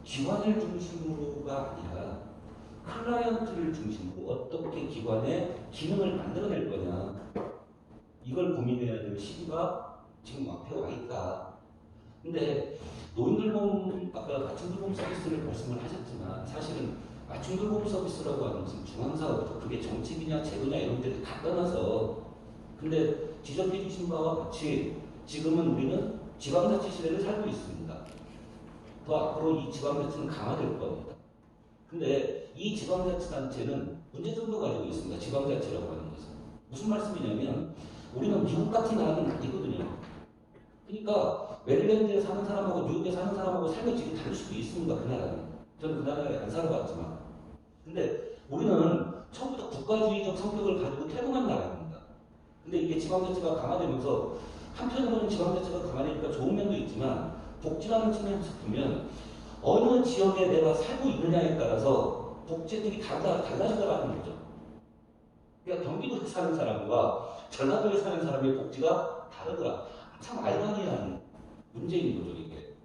기관을 중심으로가 아니라 클라이언트를 중심으로 어떻게 기관의 기능을 만들어낼 거냐 이걸 고민해야 될 시기가 지금 앞에 와 있다. 근데 노인돌봄 아까 맞춤돌봄 서비스를 말씀을 하셨지만 사실은 맞춤돌봄 서비스라고 하는 것은 중앙사업이죠. 그게 정책이냐 제도냐 이런 데를 다 떠나서 근데 지적해 주신 바와 같이 지금은 우리는 지방자치 시대를 살고 있습니다. 더 앞으로 이 지방자치는 강화될 겁니다. 근데 이 지방자치단체는 문제점도 가지고 있습니다. 지방자치라고 하는 것은. 무슨 말씀이냐면 우리는 미국 같은 나라는 아니거든요. 그러니까 메릴랜드에 사는 사람하고 뉴욕에 사는 사람하고 삶의 질이 다를 수도 있습니다. 그 나라는. 저는 그 나라에 안 살아봤지만. 근데 우리는 처음부터 국가주의적 성격을 가지고 태동한 나라입니다. 근데 이게 지방자치가 강화되면서 한편으로는 지방자치가 강화되니까 좋은 면도 있지만 복지라는 측면에서 보면 어느 지역에 내가 살고 있느냐에 따라서 복지들이 달라지더라는 거죠. 그러니까 경기도에 사는 사람과 전라도에 사는 사람의 복지가 다르더라. 참 아이러니한 문제인 거죠, 이게.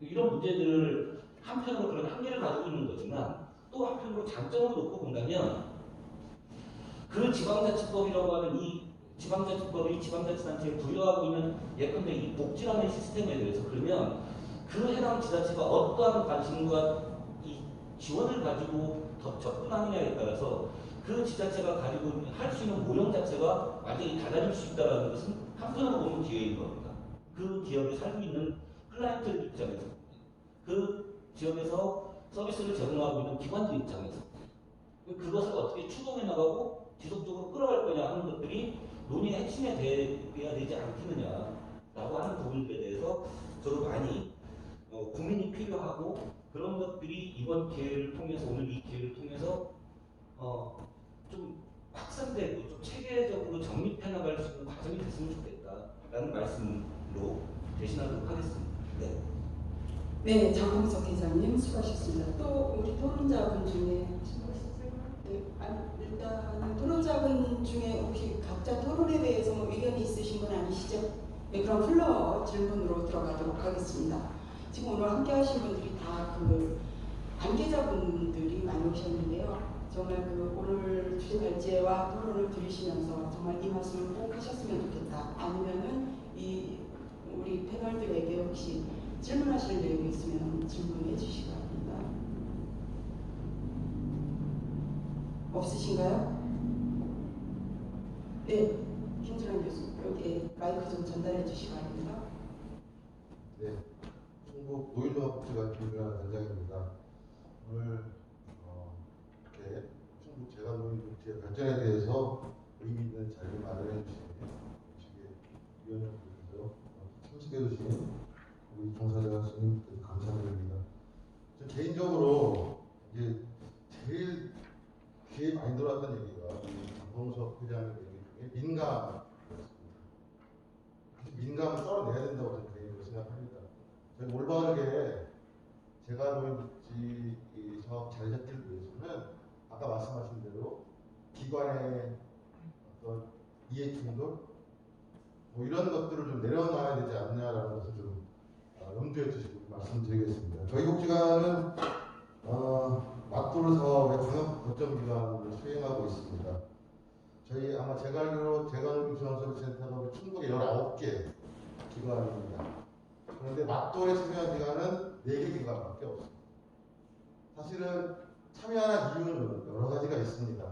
이런 문제들을 한편으로 그런 한계를 가지고 있는 거지만 또 한편으로 장점을 놓고 본다면 그 지방자치법이라고 하는 이 지방자치법이 지방자치단체에 부여하고 있는 예컨대 이 복지라는 시스템에 대해서 그러면 그 해당 지자체가 어떠한 관심과 이 지원을 가지고 더 접근하느냐에 따라서 그 지자체가 가지고 할 수 있는 모형 자체가 완전히 달라질 수 있다는 것은 한편으로 보면 기회인 겁니다. 그 지역에 살고 있는 클라이언트 입장에서, 그 지역에서 서비스를 제공하고 있는 기관들 입장에서 그것을 어떻게 추동해 나가고 지속적으로 끌어갈 거냐 하는 것들이 논의의 핵심에 되어야 되지 않겠느냐라고 하는 부분들에 대해서 저도 많이 고민이 필요하고, 그런 것들이 이번 기회를 통해서, 오늘 이 기회를 통해서 좀 확산되고 좀 체계적으로 정립해 나갈 수 있는 과정이 됐으면 좋겠다라는 말씀으로 대신하도록 하겠습니다. 네. 네, 장홍석 회장님 수고하셨습니다. 또 우리 토론자분 중에 네, 일단 토론자분 중에 혹시 각자 토론에 대해서 뭐 의견이 있으신 분 아니시죠? 네, 그럼 플러 질문으로 들어가도록 하겠습니다. 지금 오늘 함께하신 분들이 다 그 관계자분들이 많이 오셨는데요. 정말 그 오늘 주제 발제와 토론을 들으시면서 정말 이 말씀을 꼭 하셨으면 좋겠다. 아니면은 이 우리 패널들에게 혹시 질문하실 내용이 있으면 질문해 주시기 바랍니다. 없으신가요? 네, 김준환 교수 여기 마이크 좀 전달해 주시기 바랍니다. 네, 충북 노인종합복지관 김준환 단장입니다. 오늘 이렇게 충북 재가노인복지의 발전에 대해서 의미 있는 자리를 마련해 주신 위원장님께서 참석해 주신 우리 종사자 스님들 감사드립니다. 저 개인적으로 이제 제일 귀에 많이 들어왔던 얘기가 장봉석 회장의 얘기 중에 민감이었습니다. 민감을 떨어내야 된다고 저는 개인적으로 생각합니다. 저희 올바르게 재가노인복지 사업 잘 잡기를 위해서는 아까 말씀하신 대로 기관의 어떤 이해 충돌 뭐 이런 것들을 좀 내려놔야 되지 않냐라는 것을 좀 염두에 두시고 말씀드리겠습니다. 저희 복지관은 맞도를 사업의 광역 거점 기관을 수행하고 있습니다. 저희 아마 제가 알기로 재가노인복지센터가 충북에 19개 기관입니다. 그런데 맞돌에 참여한 기관은 4개 기관밖에 없습니다. 사실은 참여하는 이유는 여러 가지가 있습니다.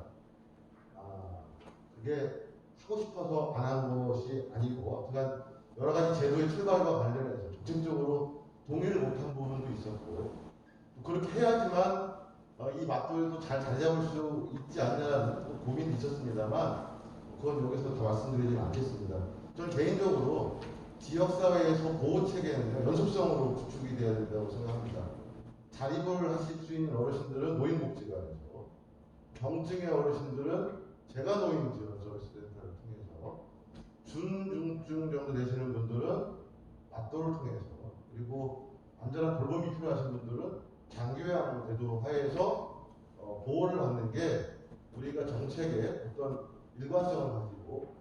그게 하고 싶어서 안 한 것이 아니고, 하여간 여러 가지 제도의 출발과 관련해서 적극적으로 동의를 못한 부분도 있었고, 그렇게 해야지만 이 맞돌도 잘 잡을 수 있지 않냐는 고민이 있었습니다만, 그건 여기서 더 말씀드리지 않겠습니다. 저는 개인적으로 지역사회에서 보호체계는 연속성으로 구축이 되어야 된다고 생각합니다. 자립을 하실 수 있는 어르신들은 노인복지관에서, 경증의 어르신들은 재가노인지원서비스센터를 통해서, 중증 정도 되시는 분들은 맞돌을 통해서, 그리고 안전한 돌봄이 필요하신 분들은 장기요양 제도 하에서 보호를 받는 게 우리가 정책의 어떤 일관성을 가지고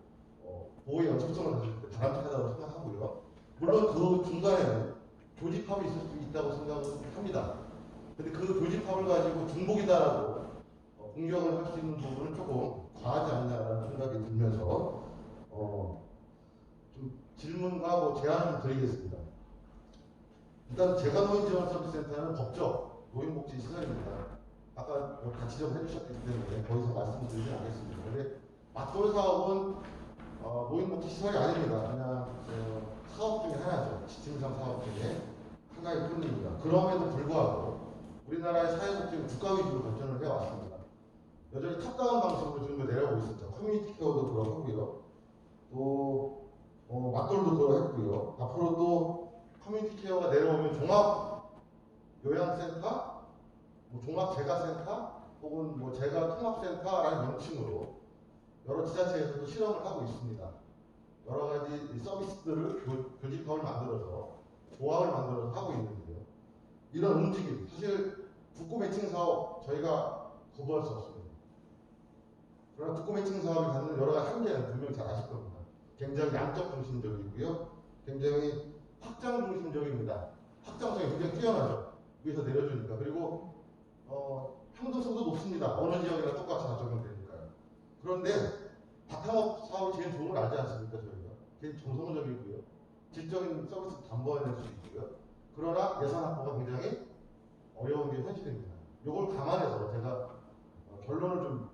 보호의 연속성을 가질 때 바람직하다고 생각하고요. 물론 그 중간에는 교집합이 있을 수 있다고 생각합니다. 근데 그 교집합을 가지고 중복이다라고 공격을 할 수 있는 부분은 조금 과하지 않냐라는 생각이 들면서 좀 질문과 뭐 제안을 드리겠습니다. 일단 재가노인지원서비스센터는 법적 노인복지 시설입니다. 아까 같이 좀 해주셨기 때문에 거기서 말씀드리지 않겠습니다. 근데 맞돌 사업은 노인복지 시설이 아닙니다. 그냥 사업 중에 하나죠. 지침상 사업 중에 하나일 뿐입니다. 그럼에도 불구하고 우리나라의 사회복지는 국가 위주로 발전을 해왔습니다. 여전히 탑다운 방식으로 지금 내려오고 있었죠. 커뮤니티 케어도 그러하고요. 또 맞돌도 그러했고요. 앞으로도 커뮤니티 케어가 내려오면 종합 요양센터, 종합 재가센터, 혹은 재가 통합센터라는 명칭으로 여러 지자체에서도 실험을 하고 있습니다. 여러 가지 서비스들을 교집합을 만들어서 조합을 만들어서 하고 있는데요. 이런 움직임, 사실 국고 매칭 사업 저희가 거부할 수 없습니다. 그러나 국고 매칭 사업이 갖는 여러 가지 한계는 분명히 잘 아실 겁니다. 굉장히 양적 중심적이고요. 굉장히 확장 중심적입니다. 확장성이 굉장히 뛰어나죠. 위에서 내려주니까. 그리고 평등성도 높습니다. 어느 지역이나 똑같이 다 적용되니까요. 그런데 바탕업 사업이 제일 좋은 걸 알지 않습니까? 저희가 제일 정성적이고요. 질적인 서비스 담보해낼 수 있고요. 그러나 예산 확보가 굉장히 어려운 게 현실입니다. 이걸 감안해서 제가 결론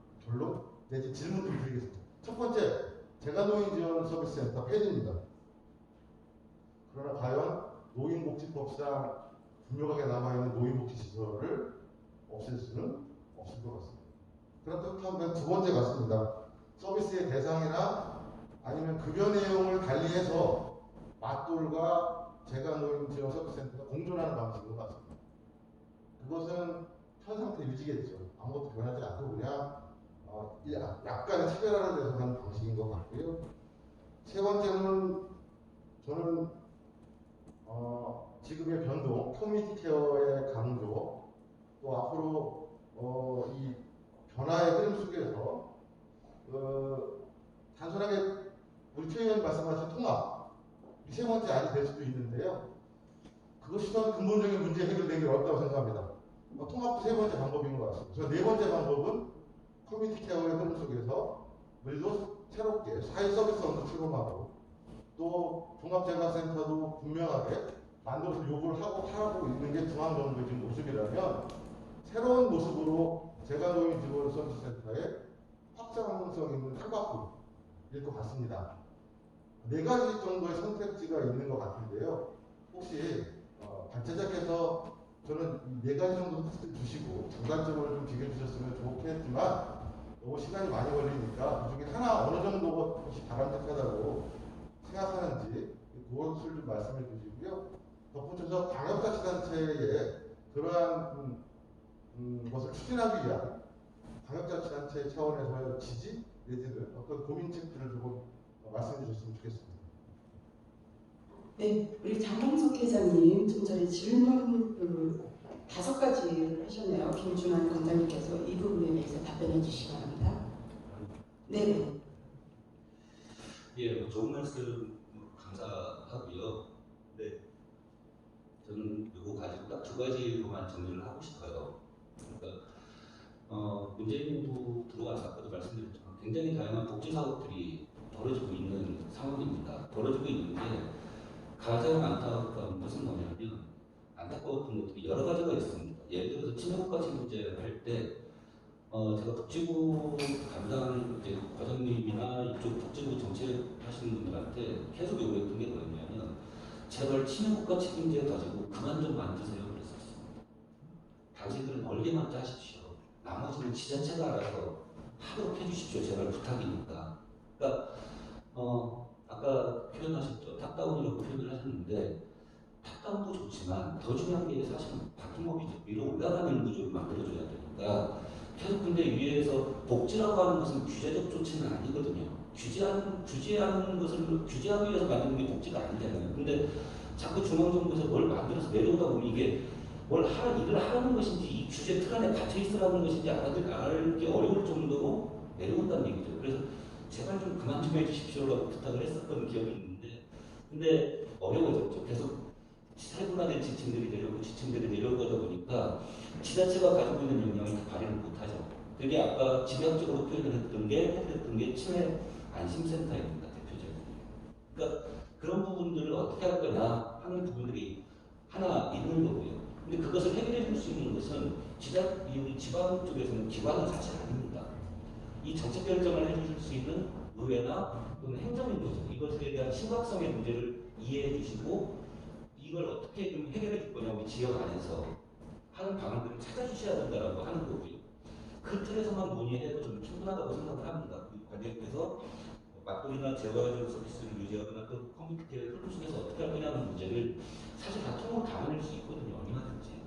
내지 질문 좀 드리겠습니다. 첫 번째, 재가노인 지원 서비스 센터 폐지입니다. 그러나 과연 노인복지법상 분명하게 남아있는 노인복지시설을 없앨 수는 없을 것 같습니다. 그렇다면 두 번째 같습니다. 서비스의 대상이나 아니면 급여 내용을 달리해서 맞돌과 재가노인 지원 서비스 센터가 공존하는 방식인 것 같습니다. 그것은 현 상태 유지겠죠. 아무것도 변하지 않고 그냥 약간의 차별화를 위해서 하는 방식인 것 같고요. 세 번째는 저는 지금의 변동, 커뮤니티 케어의 강조, 또 앞으로 이 변화의 흐름 속에서 단순하게 우리 최 의원 말씀하신 통합, 이 세 번째 안이 될 수도 있는데요. 그것이 더 근본적인 문제 해결되기 어렵다고 생각합니다. 통합도 세 번째 방법인 것 같습니다. 그래서 네 번째 방법은 커뮤니티 케어의 흐름 속에서 우리도 새롭게 사회 서비스원도 출범하고 또 종합재가센터도 분명하게 만들어서 요구를 하고 있는 게 중앙정부의 지금 모습이라면 새로운 모습으로 재가노인 지원 서비스 센터의 확장성 있는 탈바꿈일 것 같습니다. 네 가지 정도의 선택지가 있는 것 같은데요. 혹시 관찰자께서 저는 이 네 가지 정도 선택지 주시고 장단점을 좀 지게 주셨으면 좋겠지만 너무 시간이 많이 걸리니까 그 중에 하나 어느 정도가 혹시 바람직하다고 생각하는지 그것을 좀 말씀해 주시고요. 덧붙여서 광역자치단체의 그러한 것을 추진하기 위한 광역자치단체 차원에서의 지지 내지는 어떤 고민책들을 조금 말씀해 주셨으면 좋겠습니다. 네, 우리 장홍석 회장님 좀 전에 질문 5가지를 하셨네요. 김준환 관장님께서 이 부분에 대해서 답변해 주시기 바랍니다. 네. 예, 좋은 말씀 감사하고요. 네, 저는 이거 가지고 딱 2가지로만 정리를 하고 싶어요. 그러니까 문재인 정부 들어와서 아까도 말씀드렸지만 굉장히 다양한 복지 사업들이 벌어지고 있는 상황입니다. 벌어지고 있는데 가장 안타까운 것은 뭐냐면 안타까웠던 것들이 여러 가지가 있습니다. 예를 들어서 친족까지 문제를 할 때 제가 복지부 담당 이제 과장님이나 이쪽 복지부 정책하시는 분들한테 계속 요구했던 게 뭐였냐면 제발 친족과 책임제 가지고 그만 좀 만드세요 그랬었습니다. 당신들은 멀게만 짜십시오. 나머지는 지자체가 알아서 하도록 해주십시오. 제발 부탁이니까. 그러니까 아까 표현하셨죠. 탑다운이라고 표현을 하셨는데 탑다운도 좋지만 더 중요한 게 사실은 바텀업이죠. 위로 올라가는 구조를 만들어줘야 되니까 계속 근데 위에서 복지라고 하는 것은 규제적 조치는 아니거든요. 규제하는 것을 규제하기 위해서 만드는 게 복지가 아니잖아요. 근데 자꾸 중앙정부에서 뭘 만들어서 내려오다 보면 이게 뭘 일을 하라는 것인지 이 규제 틀 안에 갇혀 있으라는 것인지 알기 어려울 정도로 내려온다는 얘기죠. 그래서 제발 좀 그만 좀 해주십시오라고 부탁을 했었던 기억이 있는데 근데 어려워졌죠. 계속 세분화된 지층들이 내려오다 보니까 지자체가 가지고 있는 역량을 발휘를 못하죠. 그게 아까 지배학적으로 해드렸던 게 치매 안심센터입니다. 대표적으로. 그러니까 그런 부분들을 어떻게 할 거냐 하는 부분들이 하나 있는 거고요. 근데 그것을 해결해 줄 수 있는 것은 지방 쪽에서는 기관은 사실 아닙니다. 이 정책 결정을 해주실 수 있는 의회나 또는 행정인도죠. 이것에 대한 심각성의 문제를 이해해 주시고 이걸 어떻게 좀 해결해 줄 거냐 우리 지역 안에서 하는 방안들을 찾아주셔야 된다라고 하는 거고요. 그 틀에서만 논의해도 좀 충분하다고 생각을 합니다. 관계에서 맞돌이나 재활 서비스를 유지하거나 그 커뮤니티의 흐름 속에서 어떻게 할 거냐는 문제를 사실 다 통으로 담아낼 수 있거든요. 얼마든지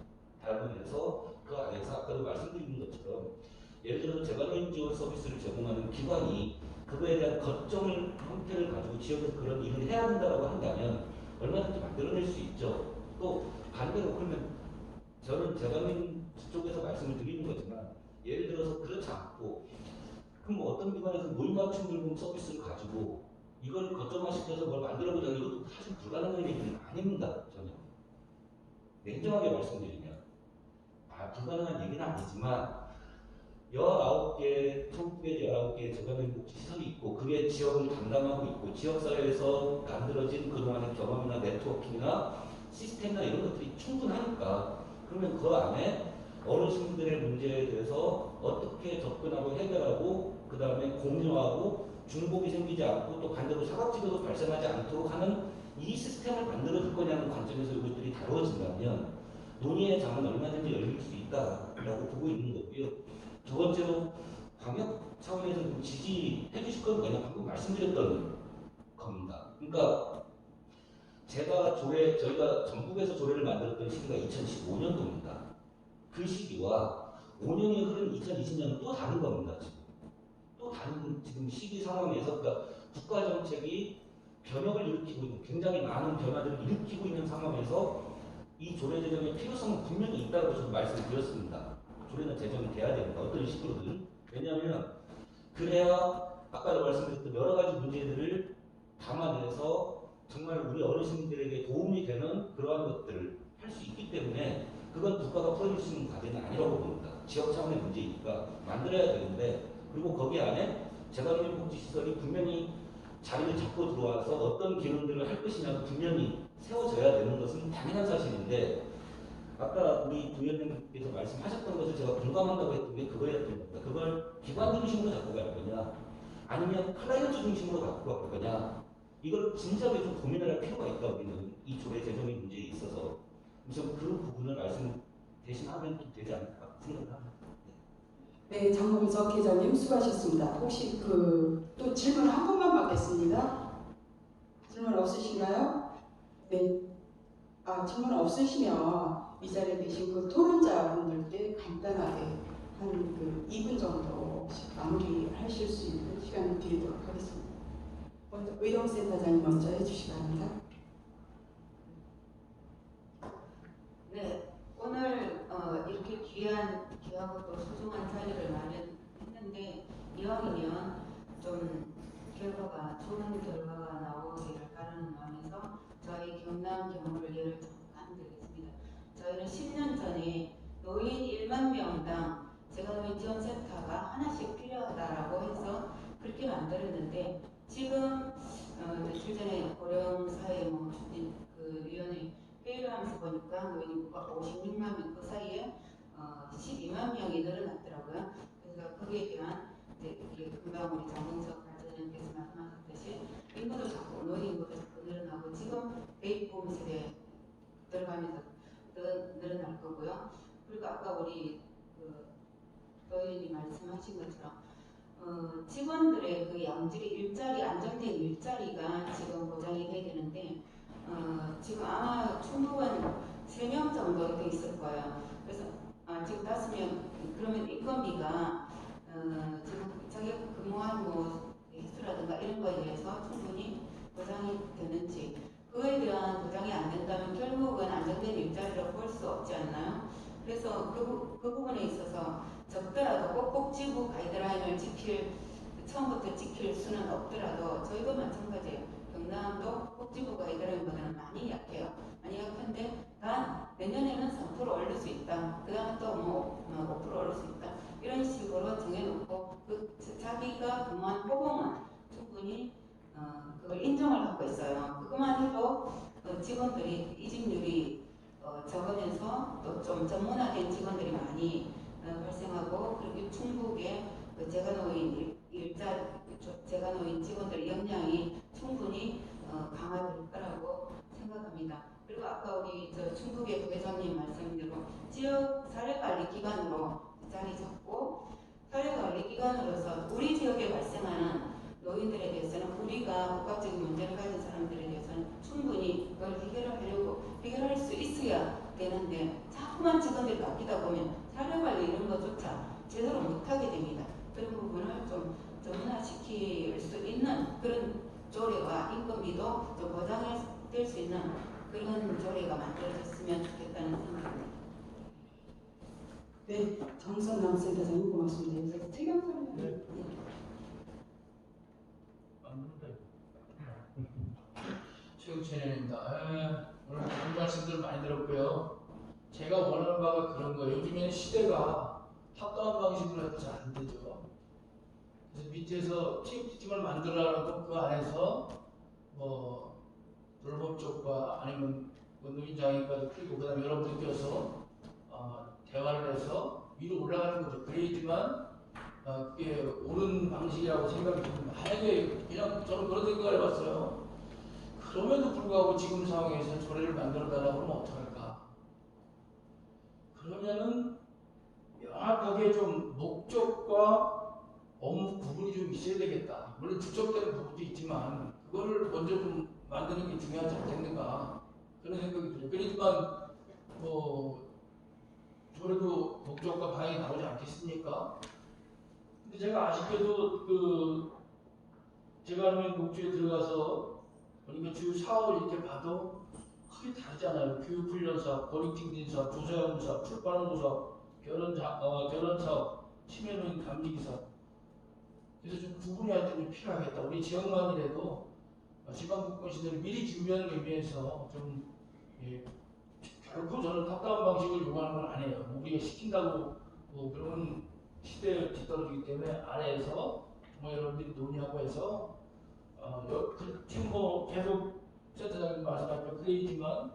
담아내서 그 안에서 아까도 말씀드린 것처럼 예를 들어서 재가노인 지원 서비스를 제공하는 기관이 그거에 대한 거점을 형태를 가지고 지역에서 그런 일을 해야 된다고 한다면 얼마든지 만들어낼 수 있죠. 또 반대로 그러면 저는 재가노인 쪽에서 말씀을 드리는 거지만 예를 들어서 그렇지 않고 그럼 어떤 기관에서 노인맞춤 돌봄 서비스를 가지고 이걸 거점화시켜서 뭘 만들어보자 이것도 사실 불가능한 얘기는 아닙니다. 전혀. 냉정하게 말씀드리면 불가능한 얘기는 아니지만 19개, 전국에 19개 재가노인 복지시설이 있고 그게 지역을 담당하고 있고 지역사회에서 만들어진 그동안의 경험이나 네트워킹이나 시스템이나 이런 것들이 충분하니까 그러면 그 안에 어르신들의 문제에 대해서 어떻게 접근하고 해결하고 그 다음에 공유하고 중복이 생기지 않고 또 반대로 사각지대도 발생하지 않도록 하는 이 시스템을 만들어줄 거냐는 관점에서 이것들이 다루어진다면 논의의 장은 얼마든지 열릴 수 있다라고 보고 있는 거고요. 두 번째로 방역 차원에서 좀 지지해 주실 건 뭐냐 방금 말씀드렸던 겁니다. 그러니까 저희가 전국에서 조례를 만들었던 시기가 2015년도입니다. 그 시기와 5년이 흐른 2020년은 또 다른 겁니다. 또 다른 지금 시기 상황에서 그러니까 국가 정책이 변혁을 일으키고 있는 굉장히 많은 변화들을 일으키고 있는 상황에서 이 조례 제정의 필요성은 분명히 있다고 저도 말씀드렸습니다. 조례는 제정이 돼야 됩니다. 어떤 식으로든. 왜냐하면 그래야 아까 말씀드렸던 여러 가지 문제들을 담아내서 정말 우리 어르신들에게 도움이 되는 그러한 것들을 할 수 있기 때문에 그건 국가가 풀어줄 수 있는 과제는 아니라고 봅니다. 지역 차원의 문제이니까 만들어야 되는데 그리고 거기 안에 재가노인복지시설이 분명히 자리를 잡고 들어와서 어떤 기능들을 할 것이냐도 분명히 세워져야 되는 것은 당연한 사실인데 아까 우리 부위원님께서 말씀하셨던 것을 제가 공감한다고 했던 게 그거였던 겁니다. 그걸 기관 중심으로 갖고 갈 거냐 아니면 클라이언트 중심으로 갖고 갈 거냐 이걸 진지하게 좀 고민을 할 필요가 있다 우리는 이 조례 제정의 문제에 있어서 우선 그 부분을 말씀 대신하면 좀 되지 않을까 생각을 합니다. 네, 장봉석 회장님 수고하셨습니다. 혹시 또 질문 한 번만 받겠습니다. 질문 없으신가요? 네. 질문 없으시면 이 자리에 계신 그 토론자분들께 간단하게 한 2분 정도씩 마무리하실 수 있는 시간을 드리도록 하겠습니다. 먼저 의료센터장님 먼저 해주시기 바랍니다. 네, 오늘 이렇게 귀하고 또 소중한 자리를 마련했는데 이왕이면 좀 좋은 결과가 나오기를 바라는 마음에서 저희 경남 경우를 예를 잠깐 들겠습니다. 저희는 10년 전에 노인 1만 명당 재가노인 지원센터가 하나씩 필요하다라고 해서 그렇게 만들었는데 지금 며칠 전에 고령사회 위원회 회의를 하면서 보니까 노인 인구가 56만 명 그 사이에 12만 명이 늘어났더라고요. 그래서 거기에 대한 이제 금방 우리 장봉석 과장님께서 말씀하셨듯이 인구도 자꾸 노인 인구도 자꾸 늘어나고 지금 베이비붐 세대 들어가면서 늘어날 거고요. 그리고 아까 우리 도의원님 말씀하신 것처럼 직원들의 그 양질의 일자리, 안정된 일자리가 지금 보장이 돼야 되는데 지금 아마 충북은 3명 정도 돼 있을 거예요. 그래서 지금 5명 그러면 인건비가 지금 자격 근무한 횟수라든가 이런 거에 대해서 충분히 보장이 되는지 그거에 대한 보장이 안 된다면 결국은 안정된 일자리로 볼 수 없지 않나요? 그래서 그 부분에 있어서 적더라도 꼭 복지부 가이드라인을 처음부터 지킬 수는 없더라도 저희도 마찬가지예요. 경남도 복지부 가이드라인보다는 많이 약해요. 많이 약한데 단 내년에는 3% 올릴 수 있다. 그 다음에 또 5% 올릴 수 있다. 이런 식으로 정해놓고 자기가 근무한 호봉은 충분히 그걸 인정을 하고 있어요. 그것만 해도 직원들이 이직률이 적으면서 또 좀 전문화된 직원들이 많이 발생하고 그리고 충북의 재가노인 직원들의 역량이 충분히 강화될 거라고 생각합니다. 그리고 아까 우리 충북의 부회장님 말씀대로 지역 사례관리기관으로 자리 잡고 사례관리기관으로서 우리 지역에 발생하는 노인들에 대해서는 우리가 복합적인 문제를 가진 사람들에 대해서는 충분히 그걸 해결할 수 있어야 되는데 자꾸만 직원들 바뀌다 보면 사례관리 이런 것조차 제대로 못하게 됩니다. 그런 부분을 좀 전문화시킬 수 있는 그런 조례와 인건비도 좀 보장될 수 있는 그런 조례가 만들어졌으면 좋겠다는 생각입니다. 네, 정선남 센터장님 고맙습니다. 여기서 최경선 네. 최우천입니다. 오늘 좋은 말씀들 많이 들었고요. 제가 원하는 바가 그런 거예요. 요즘에는 시대가 탑다운 방식으로 해도 잘 안 되죠. 그래서 밑에서 TF팀을 만들어라고 그 안에서 돌봄 쪽과 아니면 노인장애인과도 그리고 그다음에 여러분들께서 대화를 해서 위로 올라가는 거죠. 그래야지만 그게 옳은 방식이라고 생각이 듭니다. 만약에 그냥 저는 그런 생각을 해봤어요. 그럼에도 불구하고 지금 상황에서 조례를 만들어 달라고 하면 어떡할까? 그러면은 명확하게 좀 목적과 업무 구분이 좀 있어야 되겠다. 물론 축적되는 부분도 있지만 그거를 먼저 좀 만드는 게 중요하지 않겠는가 그런 생각이 들어요. 그러니까 조례도 목적과 방향이 나오지 않겠습니까? 근데 제가 아쉽게도 제가 하는 녹지에 들어가서 보니까 주요 사업을 이렇게 봐도 크게 다르잖아요. 교육훈련 사업, 버리팅진 사업, 조사연구 사업, 출판연구 사업, 결혼 사업, 치매노인 감리기 사업. 그래서 좀 구분이 할 때 좀 필요하겠다. 우리 지역만이라도 지방국권시설을 미리 준비하는 의미에서 좀 결코 저는 탑다운 방식을 요구하는 건 아니에요. 우리가 시킨다고 그런 시대에 뒤떨어지기 때문에 아래에서 여러분들이 논의하고 해서 지금 계속 센터장님 말씀하셨죠. 그레이지만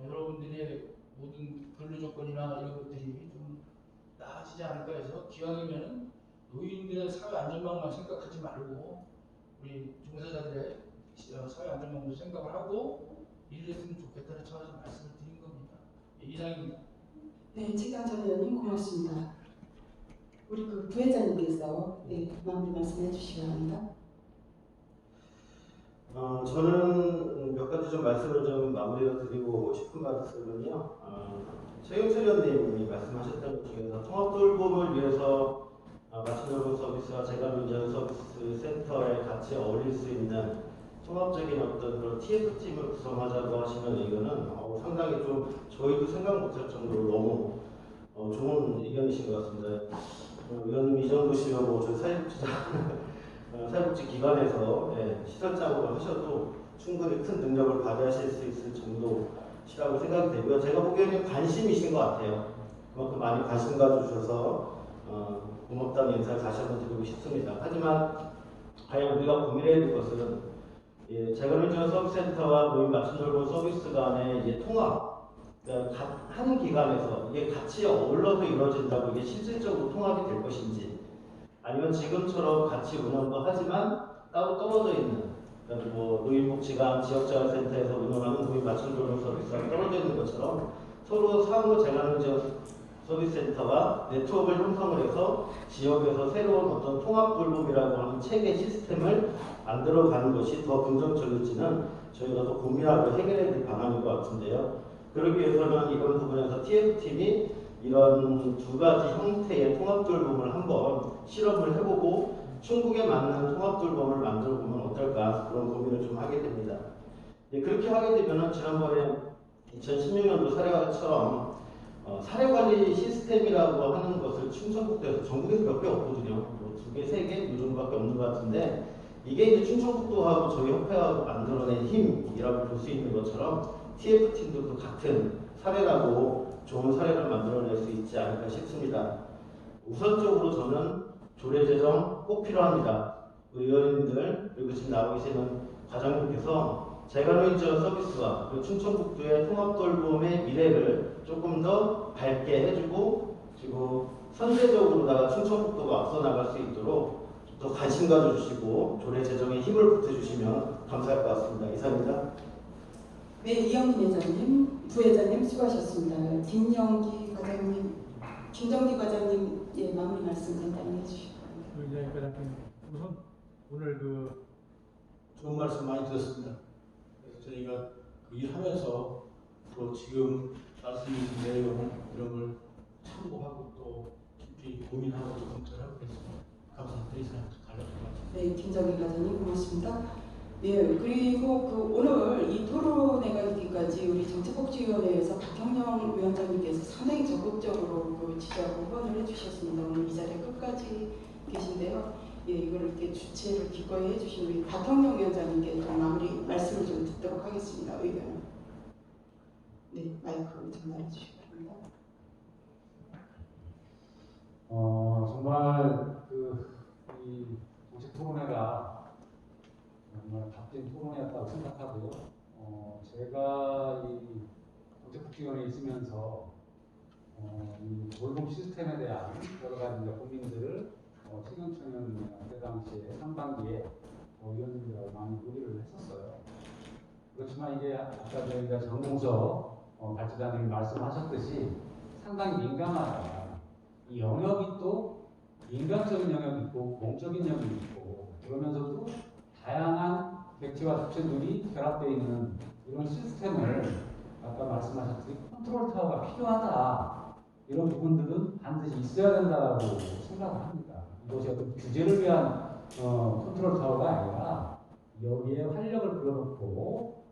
여러분들의 모든 근로 조건이나 이런 것들이 좀 나아지지 않을까 해서 기왕이면 노인들의 사회 안전망만 생각하지 말고 우리 종사자들의 사회 안전망도 생각을 하고 일을 했으면 좋겠다는 차원에서 말씀을 드린 겁니다. 이상입니다. 네, 최강전 의원님 고맙습니다. 우리 부회장님께서 마무리 말씀해 주시기 바랍니다. 저는 몇 가지 좀 말씀을 좀 마무리를 드리고 싶은 말씀은요. 최경철 의원님이 말씀하셨던 것 중에서 통합 돌봄을 위해서 맞춤형 서비스와 재가민정 서비스 센터에 같이 어울릴 수 있는 통합적인 어떤 그런 TF팀을 구성하자고 하시는 의견은 상당히 좀 저희도 생각 못할 정도로 너무 좋은 의견이신 것 같습니다. 의원님 이 정도시면 저희 사회복지 기관에서 시설장으로 하셔도 충분히 큰 능력을 발휘하실 수 있을 정도시라고 생각이 되고요. 제가 보기에는 관심이신 것 같아요. 그만큼 많이 관심 가져주셔서 고맙다는 인사를 다시 한번 드리고 싶습니다. 하지만 과연 우리가 고민해야 될 것은 재가민정 서비스센터와 노인 맞춤돌봄 서비스 간의 통합, 그러니까 한 기관에서 이게 같이 어울러서 이루어진다고 이게 실질적으로 통합이 될 것인지, 아니면 지금처럼 같이 운영도 하지만 따로 떨어져 있는, 그러니까 노인복지관 지역자활센터에서 운영하는 노인 맞춤돌봄 서비스가 떨어져 있는 것처럼 서로 상호 재가민정 서비스센터와 네트워크를 형성을 해서 지역에서 새로운 어떤 통합돌봄이라고 하는 체계 시스템을 만들어가는 것이 더 긍정적일지는 저희가 더 고민하고 해결해야 될 방안인 것 같은데요. 그러기 위해서는 이런 부분에서 TF팀이 이런 두 가지 형태의 통합돌봄을 한번 실험을 해보고 충북에 맞는 통합돌봄을 만들어보면 어떨까, 그런 고민을 좀 하게 됩니다. 그렇게 하게 되면 지난번에 2016년도 사례관리처럼 사례관리 시스템이라고 하는 것을 충청북도에서, 전국에서 몇 개 없거든요. 두 개, 세 개 이 정도밖에 없는 것 같은데, 이게 이제 충청북도하고 저희 협회하고 만들어낸 힘이라고 볼 수 있는 것처럼 TF팀도 그 같은 사례라고 좋은 사례를 만들어낼 수 있지 않을까 싶습니다. 우선적으로 저는 조례 제정 꼭 필요합니다. 의원님들 그리고 지금 나와 계시는 과장님께서 재가민정 서비스와 충청북도의 통합돌봄의 미래를 조금 더 밝게 해주고, 그리고 선제적으로다가 충청북도가 앞서 나갈 수 있도록 더 관심 가져주시고 조례 제정에 힘을 보태주시면 감사할 것 같습니다. 이상입니다. 네, 이영민 회장님, 부회장님 수고하셨습니다. 김정기 과장님 마무리 말씀 간단히 해주시기 바랍니다. 과장님, 우선 오늘 좋은 말씀 많이 들었습니다. 그래서 저희가 일하면서 또 지금 말씀해 주신 내용 이런 걸 참고하고 또 깊이 고민하고 검토를 하고 있습니다. 감사합니다. 이상 갈라집니다. 네, 김정기 과장님 고맙습니다. 네, 그리고 오늘 이 토론회가 있기까지 우리 정책복지위원회에서 박형영 위원장님께서 상당히 적극적으로 지지하고 후원을 해주셨습니다. 오늘 이 자리에 끝까지 계신데요. 이걸 이렇게 주체를 기꺼이 해주신 우리 박형영 위원장님께 좀 마무리 말씀을 좀 듣도록 하겠습니다. 의견. 네, 마이크 전달해 주시기 바랍니다. 정말 이 정책 토론회가 정말 값진 토론회였다고 생각하고요. 제가 이 정책위원회에 있으면서 이 돌봄 시스템에 대한 여러 가지 이제 고민들을 최경청년 그 당시에 상반기에 위원님들하고 많이 논의를 했었어요. 그렇지만 이게 아까 저희가 정봉서 발제자님이 말씀하셨듯이 상당히 민감하다. 이 영역이 또 인간적인 영역이 있고 공적인 영역이 있고 그러면서도 다양한 객체와 주체들이 결합되어 있는 이런 시스템을 아까 말씀하셨듯이 컨트롤 타워가 필요하다. 이런 부분들은 반드시 있어야 된다고 생각을 합니다. 이것이 어떤 규제를 위한 컨트롤 타워가 아니라 여기에 활력을 불어넣고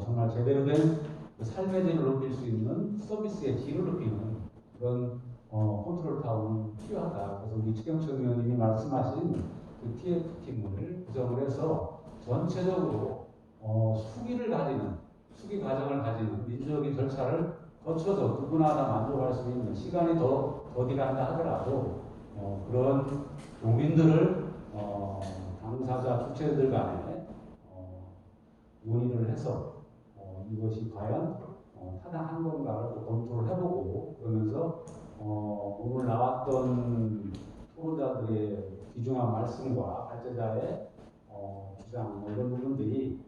정말 제대로 된 삶의 질을 높일 수 있는 서비스의 질을 높이는 그런 컨트롤 타워는 필요하다. 그래서 우리 최경철 의원님이 말씀하신 그 TF팀을 구성을 해서 전체적으로 수기 과정을 가지는 민주적인 절차를 거쳐서 누구나 다 만족할 수 있는 시간이 더디간다 하더라도 그런 국민들을 당사자 주체들 간에 논의를 해서 이것이 과연 타당한 건가를 또 검토를 해보고 그러면서 오늘 나왔던 토론자들의 귀중한 말씀과 발제자의 주장 이런 부분들이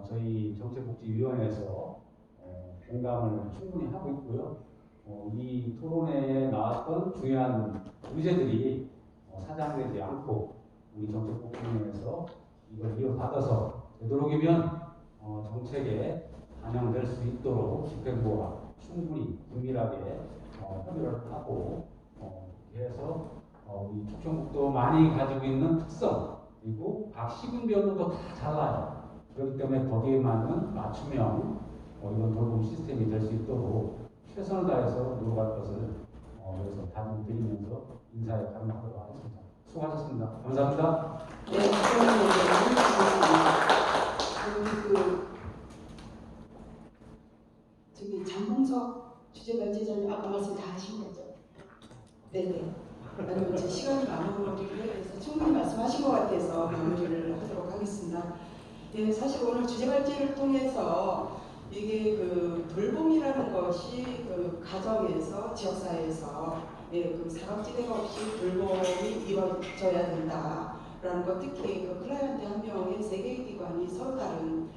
저희 정책복지위원회에서 공감을 충분히 하고 있고요. 이 토론회에 나왔던 중요한 의제들이 사장되지 않고 우리 정책복지위원회에서 이걸 이어받아서 되도록이면 정책에 반영될 수 있도록 집행부와 충분히 긴밀하게 협의를 하고 해서 우리 충청북도 많이 가지고 있는 특성 그리고 각 시군별로도 다 달라요. 그렇기 때문에 거기에 맞는 맞춤형 이런 돌봄 시스템이 될 수 있도록 최선을 다해서 노력할 것을 여기서 당부드리면서 인사에 감사하도록 하겠습니다. 수고하셨습니다. 감사합니다. 네, 저기 장봉석 주제발제자님 아까 말씀 다 하신 거죠? 네네. 아니면 제 시간이 마무리를 해서 충분히 말씀하신 것 같아서 마무리를 하도록 하겠습니다. 예, 사실 오늘 주제발제를 통해서 이게 그 돌봄이라는 것이 그 가정에서 지역사회에서 그 사각지대가 없이 돌봄이 이루어져야 된다라는 것, 특히 그 클라이언트 한 명의 세 개의 기관이 서로 다른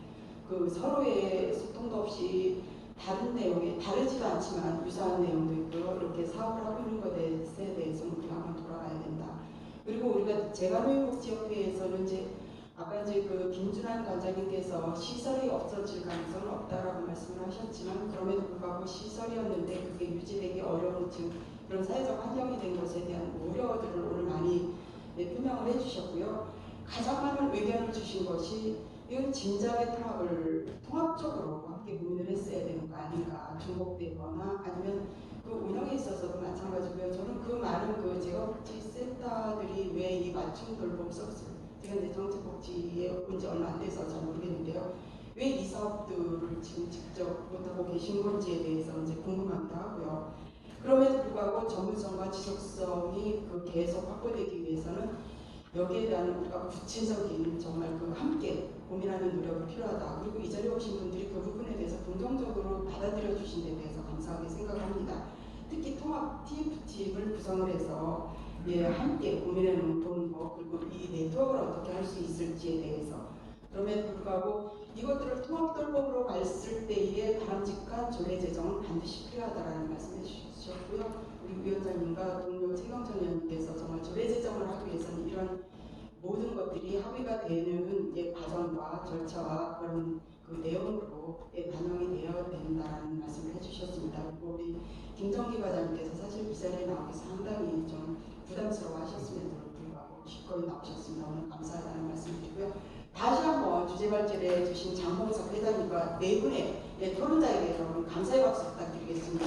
그 서로의 소통도 없이 다른 내용이 다르지도 않지만 유사한 내용도 있고 이렇게 사업을 하고 있는 것에 대해서는 그냥 한번 돌아가야 된다. 그리고 우리가 재가노인복지협회에서는 이제 아까 이제 그 김준환 관장님께서 시설이 없어질 가능성은 없다라고 말씀을 하셨지만 그럼에도 불구하고 시설이었는데 그게 유지되기 어려운 지금 그런 사회적 환경이 된 것에 대한 우려들을 오늘 많이 표명을 해주셨고요. 가장 많은 의견을 주신 것이 이건 진작에 통합적으로 함께 고민을 했어야 되는 거 아닌가, 중복되거나 아니면 그 운영에 있어서도 마찬가지고요. 저는 그 많은 그 재가복지센터들이 왜 이 맞춤 돌봄 서비스 제가 이제 정책복지에 온 지 얼마 안 돼서 잘 모르겠는데요. 왜 이 사업들을 지금 직접 못하고 계신 건지에 대해서 이제 궁금하기도 하고요. 그럼에도 불구하고 전문성과 지속성이 그 계속 확보되기 위해서는 여기에 대한 우리가 구체적인 정말 그 함께 고민하는 노력이 필요하다. 그리고 이 자리에 오신 분들이 그 부분에 대해서 긍정적으로 받아들여 주신 데 대해서 감사하게 생각합니다. 특히 통합 TF팀을 구성을 해서 함께 고민해놓은 방법 그리고 이 네트워크를 어떻게 할 수 있을지에 대해서 그럼에도 불구하고 이것들을 통합돌봄으로 갔을 때의 바람직한 조례 제정은 반드시 필요하다라는 말씀해 주셨고요. 우리 위원장님과 동료 최경천 의원님께서 정말 조례 제정을 하기 위해서는 이런 모든 것들이 합의가 되는 과정과 절차와 그런 그 내용으로 반영이 되어야 된다는 말씀을 해주셨습니다. 그리고 우리 김정기 과장님께서 사실 이 자리에 나오기 상당히 좀 부담스러워 하셨음에도 불구하고 기꺼이 나오셨습니다. 오늘 감사하다는 말씀드리고요. 다시 한번 주제발제를 해주신 장봉석 회장님과 네 분의 토론자에게 여러분 감사의 박수 부탁드리겠습니다.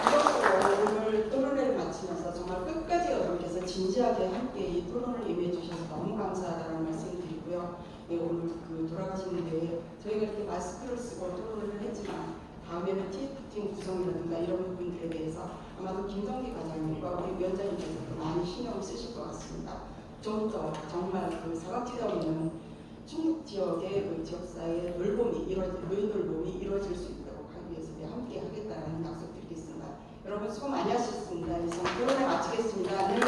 이것으로 오늘 토론회를 마치면서 정말 끝까지 여러분께서 진지하게 함께 이 토론을 임해주셔서 너무 감사하다는 말씀드리고요. 오늘 그 돌아가시는데 저희가 이렇게 마스크를 쓰고 토론을 했지만 다음에는 TF팀 구성이라든가 이런 부분들에 대해서 아마도 김정기 과장님과 우리 위원장님께서도 많이 신경을 쓰실 것 같습니다. 좀 더 정말 그 사각지대 없는 충북 지역의 그 저희 지역사회의 돌봄이 노인 돌봄이 이루어질 수 있도록 하기 위해서 우리 함께 하겠다는 약속 드리겠습니다. 여러분 수고 많이 하셨습니다. 이상 토론을 마치겠습니다. 내일